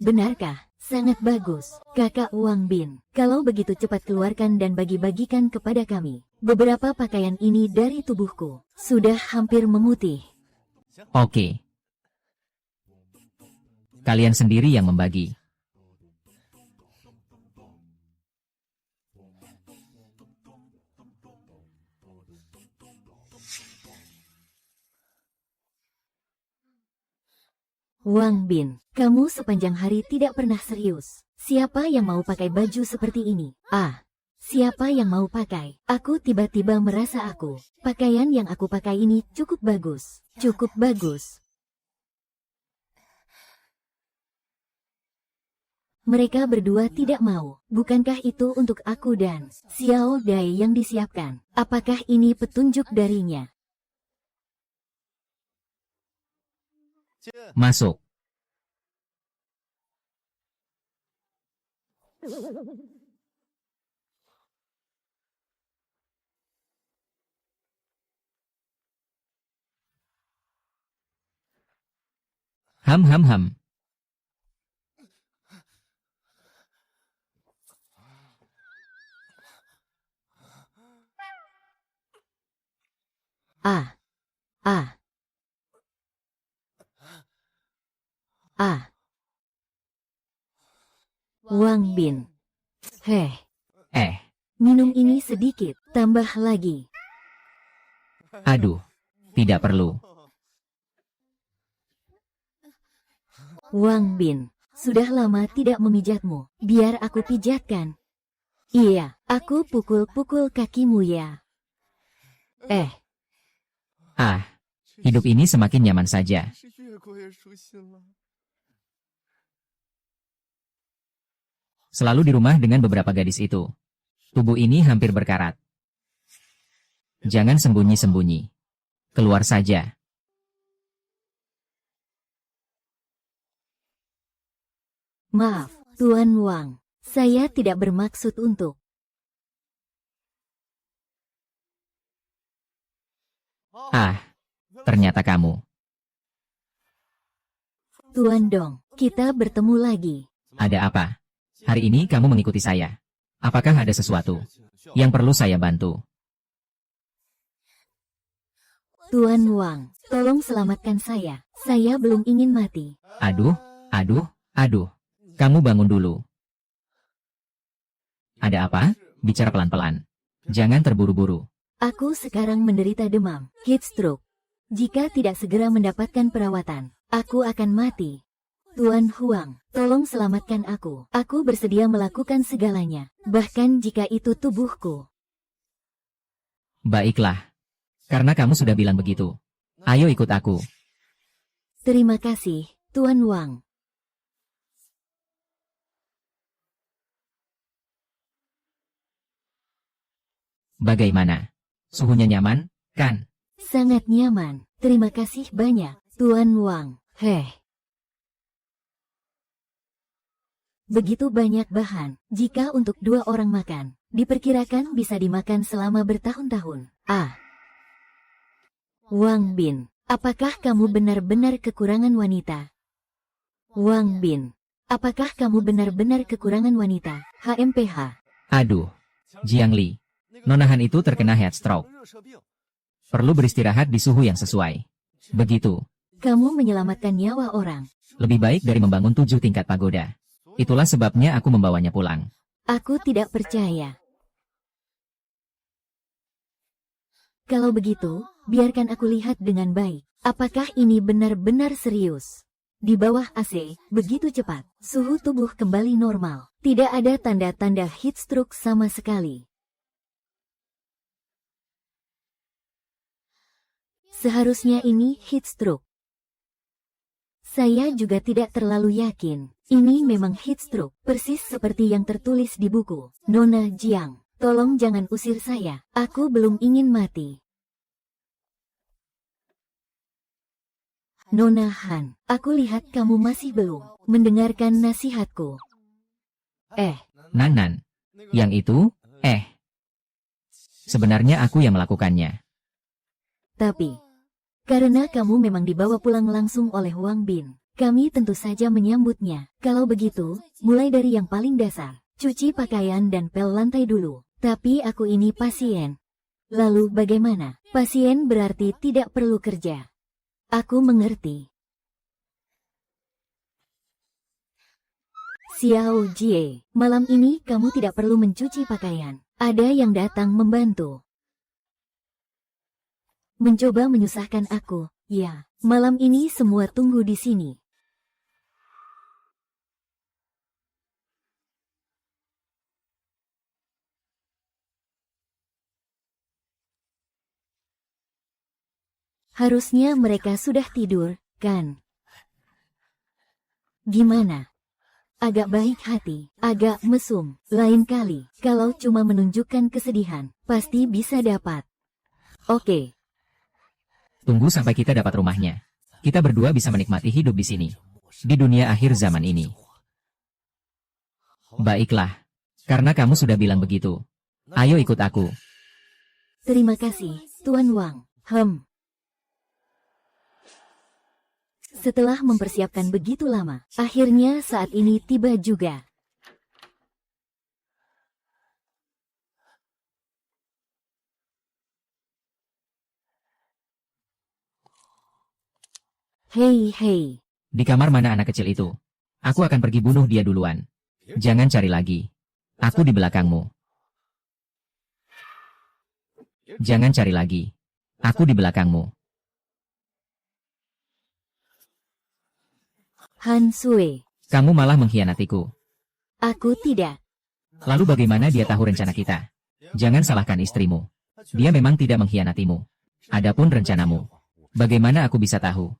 Benarkah? Sangat bagus, Kakak Wang Bin. Kalau begitu cepat keluarkan dan bagi-bagikan kepada kami. Beberapa pakaian ini dari tubuhku sudah hampir memutih. Oke. Kalian sendiri yang membagi. Wang Bin, kamu sepanjang hari tidak pernah serius. Siapa yang mau pakai baju seperti ini? Siapa yang mau pakai? Aku tiba-tiba merasa pakaian yang aku pakai ini cukup bagus. Cukup bagus. Mereka berdua tidak mau. Bukankah itu untuk aku dan Xiao Dai yang disiapkan? Apakah ini petunjuk darinya? Masuk. Ham ham ham. Ah. Wang Bin. Minum ini sedikit, tambah lagi. Aduh. Tidak perlu. Wang Bin, sudah lama tidak memijatmu. Biar aku pijatkan. Iya, aku pukul-pukul kakimu ya. Hidup ini semakin nyaman saja. Selalu di rumah dengan beberapa gadis itu. Tubuh ini hampir berkarat. Jangan sembunyi-sembunyi. Keluar saja. Maaf, Tuan Wang. Saya tidak bermaksud untuk. Ternyata kamu. Tuan Dong, kita bertemu lagi. Ada apa? Hari ini kamu mengikuti saya. Apakah ada sesuatu yang perlu saya bantu? Tuan Wang, tolong selamatkan saya. Saya belum ingin mati. Aduh. Kamu bangun dulu. Ada apa? Bicara pelan-pelan. Jangan terburu-buru. Aku sekarang menderita demam, heat stroke. Jika tidak segera mendapatkan perawatan, aku akan mati. Tuan Huang, tolong selamatkan aku. Aku bersedia melakukan segalanya, bahkan jika itu tubuhku. Baiklah. Karena kamu sudah bilang begitu. Ayo ikut aku. Terima kasih, Tuan Wang. Bagaimana? Suhunya nyaman, kan? Sangat nyaman. Terima kasih banyak, Tuan Wang. Begitu banyak bahan, jika untuk 2 orang makan, diperkirakan bisa dimakan selama bertahun-tahun. Wang Bin, apakah kamu benar-benar kekurangan wanita? Wang Bin, apakah kamu benar-benar kekurangan wanita? HMPH. Aduh. Jiang Li. Nonahan itu terkena heat stroke. Perlu beristirahat di suhu yang sesuai. Begitu. Kamu menyelamatkan nyawa orang. Lebih baik dari membangun 7 tingkat pagoda. Itulah sebabnya aku membawanya pulang. Aku tidak percaya. Kalau begitu, biarkan aku lihat dengan baik. Apakah ini benar-benar serius? Di bawah AC, begitu cepat, suhu tubuh kembali normal. Tidak ada tanda-tanda heat stroke sama sekali. Seharusnya ini heat stroke. Saya juga tidak terlalu yakin. Ini memang heat stroke, persis seperti yang tertulis di buku. Nona Jiang, tolong jangan usir saya. Aku belum ingin mati. Nona Han, aku lihat kamu masih belum mendengarkan nasihatku. Nan, yang itu, sebenarnya aku yang melakukannya. Tapi, karena kamu memang dibawa pulang langsung oleh Wang Bin, kami tentu saja menyambutnya. Kalau begitu, mulai dari yang paling dasar, cuci pakaian dan pel lantai dulu. Tapi aku ini pasien. Lalu bagaimana? Pasien berarti tidak perlu kerja. Aku mengerti. Xiao Jie, malam ini kamu tidak perlu mencuci pakaian. Ada yang datang membantu. Mencoba menyusahkan aku. Ya, malam ini semua tunggu di sini. Harusnya mereka sudah tidur, kan? Gimana? Agak baik hati, agak mesum. Lain kali, kalau cuma menunjukkan kesedihan, pasti bisa dapat. Oke. Tunggu sampai kita dapat rumahnya. Kita berdua bisa menikmati hidup di sini. Di dunia akhir zaman ini. Baiklah. Karena kamu sudah bilang begitu. Ayo ikut aku. Terima kasih, Tuan Wang. Setelah mempersiapkan begitu lama, akhirnya saat ini tiba juga. Hei. Di kamar mana anak kecil itu? Aku akan pergi bunuh dia duluan. Jangan cari lagi. Aku di belakangmu. Jangan cari lagi. Aku di belakangmu. Han Sui. Kamu malah mengkhianatiku. Aku tidak. Lalu bagaimana dia tahu rencana kita? Jangan salahkan istrimu. Dia memang tidak mengkhianatimu. Adapun rencanamu. Bagaimana aku bisa tahu?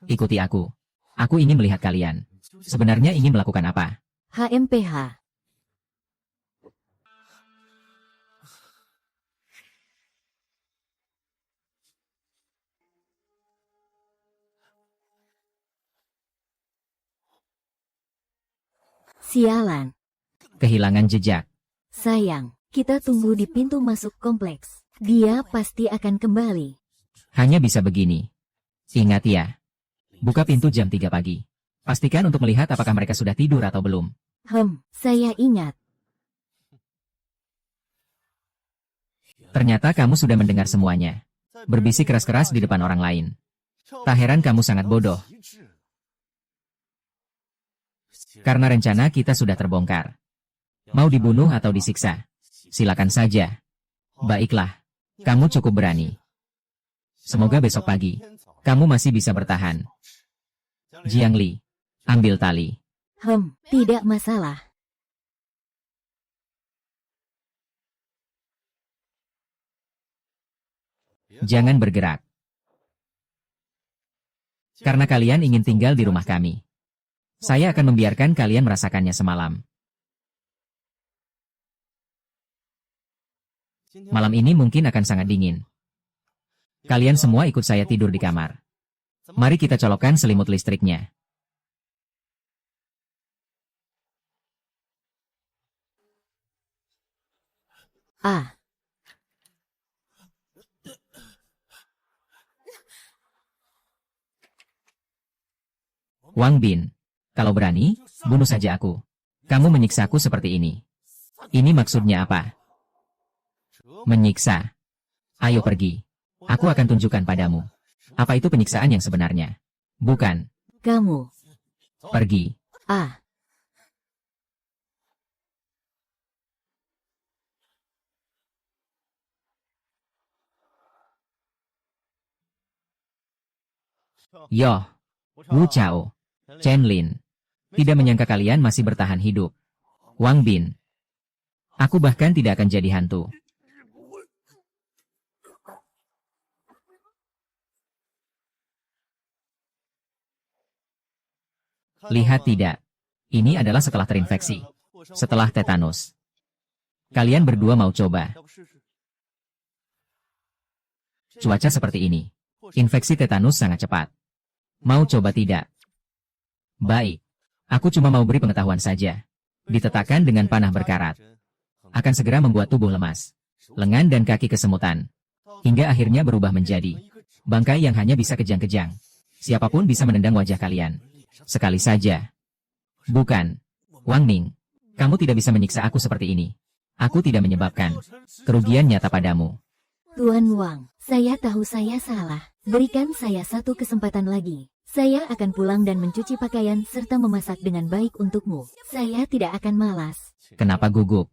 Ikuti aku. Aku ingin melihat kalian. Sebenarnya ingin melakukan apa? HMPH. Sialan. Kehilangan jejak. Sayang, kita tunggu di pintu masuk kompleks. Dia pasti akan kembali. Hanya bisa begini. Ingat ya. Buka pintu jam 3 pagi. Pastikan untuk melihat apakah mereka sudah tidur atau belum. Saya ingat. Ternyata kamu sudah mendengar semuanya. Berbisik keras-keras di depan orang lain. Tak heran kamu sangat bodoh. Karena rencana kita sudah terbongkar. Mau dibunuh atau disiksa? Silakan saja. Baiklah. Kamu cukup berani. Semoga besok pagi, kamu masih bisa bertahan. Jiang Li, ambil tali. Tidak masalah. Jangan bergerak. Karena kalian ingin tinggal di rumah kami. Saya akan membiarkan kalian merasakannya semalam. Malam ini mungkin akan sangat dingin. Kalian semua ikut saya tidur di kamar. Mari kita colokkan selimut listriknya. Wang Bin, kalau berani, bunuh saja aku. Kamu menyiksaku seperti ini. Ini maksudnya apa? Menyiksa. Ayo pergi. Aku akan tunjukkan padamu. Apa itu penyiksaan yang sebenarnya? Bukan. Kamu. Pergi. Yo. Wu Chao. Chen Lin. Tidak menyangka kalian masih bertahan hidup. Wang Bin. Aku bahkan tidak akan jadi hantu. Lihat tidak. Ini adalah setelah terinfeksi. Setelah tetanus. Kalian berdua mau coba. Cuaca seperti ini. Infeksi tetanus sangat cepat. Mau coba tidak? Baik. Aku cuma mau beri pengetahuan saja. Ditetakkan dengan panah berkarat. Akan segera membuat tubuh lemas. Lengan dan kaki kesemutan. Hingga akhirnya berubah menjadi bangkai yang hanya bisa kejang-kejang. Siapapun bisa menendang wajah kalian. Sekali saja. Bukan. Wang Ning. Kamu tidak bisa menyiksa aku seperti ini. Aku tidak menyebabkan kerugian nyata padamu. Tuan Wang, saya tahu saya salah. Berikan saya satu kesempatan lagi. Saya akan pulang dan mencuci pakaian serta memasak dengan baik untukmu. Saya tidak akan malas. Kenapa gugup?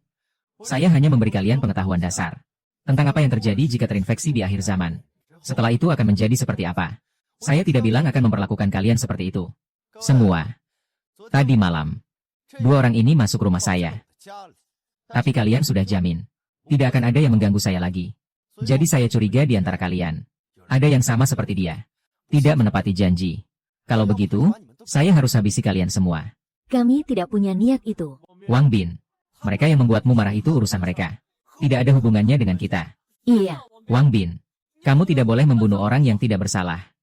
Saya hanya memberi kalian pengetahuan dasar tentang apa yang terjadi jika terinfeksi di akhir zaman. Setelah itu akan menjadi seperti apa. Saya tidak bilang akan memperlakukan kalian seperti itu. Semua. Tadi malam, 2 orang ini masuk rumah saya. Tapi kalian sudah jamin. Tidak akan ada yang mengganggu saya lagi. Jadi saya curiga di antara kalian. Ada yang sama seperti dia. Tidak menepati janji. Kalau begitu, saya harus habisi kalian semua. Kami tidak punya niat itu. Wang Bin. Mereka yang membuatmu marah itu urusan mereka. Tidak ada hubungannya dengan kita. Iya. Wang Bin. Kamu tidak boleh membunuh orang yang tidak bersalah.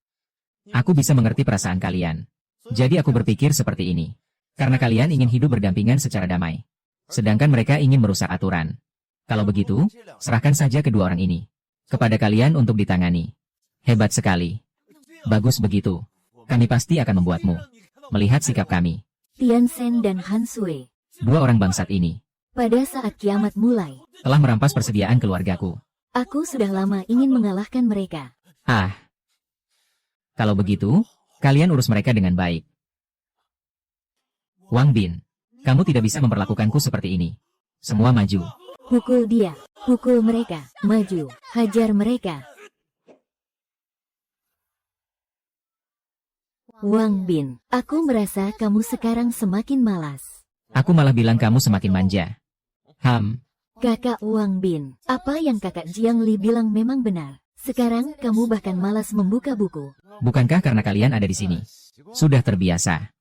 Aku bisa mengerti perasaan kalian. Jadi aku berpikir seperti ini. Karena kalian ingin hidup berdampingan secara damai. Sedangkan mereka ingin merusak aturan. Kalau begitu, serahkan saja kedua orang ini kepada kalian untuk ditangani. Hebat sekali. Bagus begitu. Kami pasti akan membuatmu melihat sikap kami. Tian Shen dan Han Sui. 2 orang bangsat ini Pada saat kiamat mulai, telah merampas persediaan keluargaku. aku sudah lama ingin mengalahkan mereka. Ah. Kalau begitu, kalian urus mereka dengan baik. Wang Bin, kamu tidak bisa memperlakukanku seperti ini. Semua maju. Pukul dia, pukul mereka, maju, hajar mereka. Wang Bin, aku merasa kamu sekarang semakin malas. Aku malah bilang kamu semakin manja. Kakak Wang Bin, apa yang kakak Jiang Li bilang memang benar. Sekarang kamu bahkan malas membuka buku. Bukankah karena kalian ada di sini? Sudah terbiasa.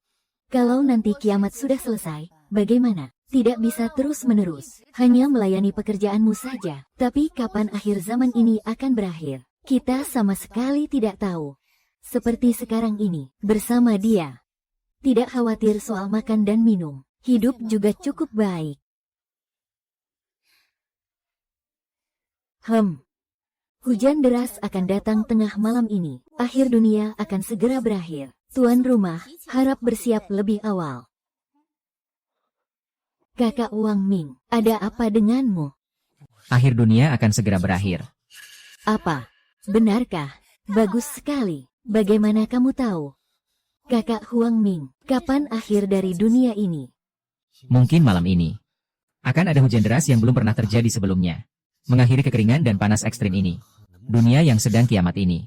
Kalau nanti kiamat sudah selesai, bagaimana? Tidak bisa terus-menerus, hanya melayani pekerjaanmu saja. Tapi kapan akhir zaman ini akan berakhir? Kita sama sekali tidak tahu. Seperti sekarang ini, bersama dia. Tidak khawatir soal makan dan minum. Hidup juga cukup baik. Hujan deras akan datang tengah malam ini. Akhir dunia akan segera berakhir. Tuan rumah, harap bersiap lebih awal. Kakak Wang Ming, ada apa denganmu? Akhir dunia akan segera berakhir. Apa? Benarkah? Bagus sekali. Bagaimana kamu tahu? Kakak Huang Ming, kapan akhir dari dunia ini? Mungkin malam ini. Akan ada hujan deras yang belum pernah terjadi sebelumnya. Mengakhiri kekeringan dan panas ekstrim ini. Dunia yang sedang kiamat ini.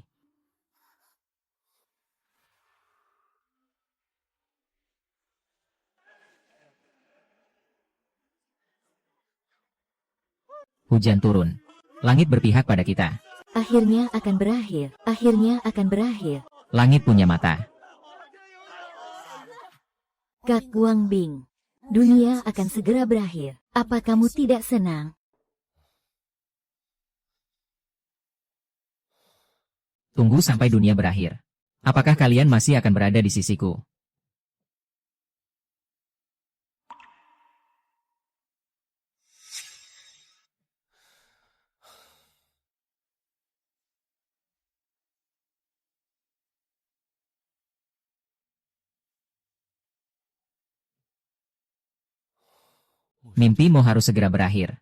Hujan turun. Langit berpihak pada kita. Akhirnya akan berakhir. Akhirnya akan berakhir. Langit punya mata. Kak Wang Bing, dunia akan segera berakhir. Apa kamu tidak senang? Tunggu sampai dunia berakhir. Apakah kalian masih akan berada di sisiku? Mimpimu harus segera berakhir.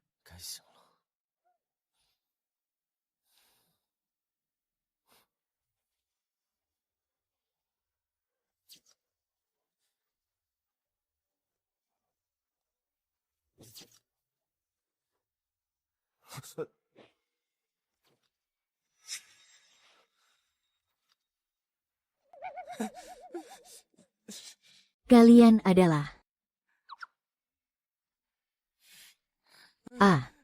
Kalian adalah A.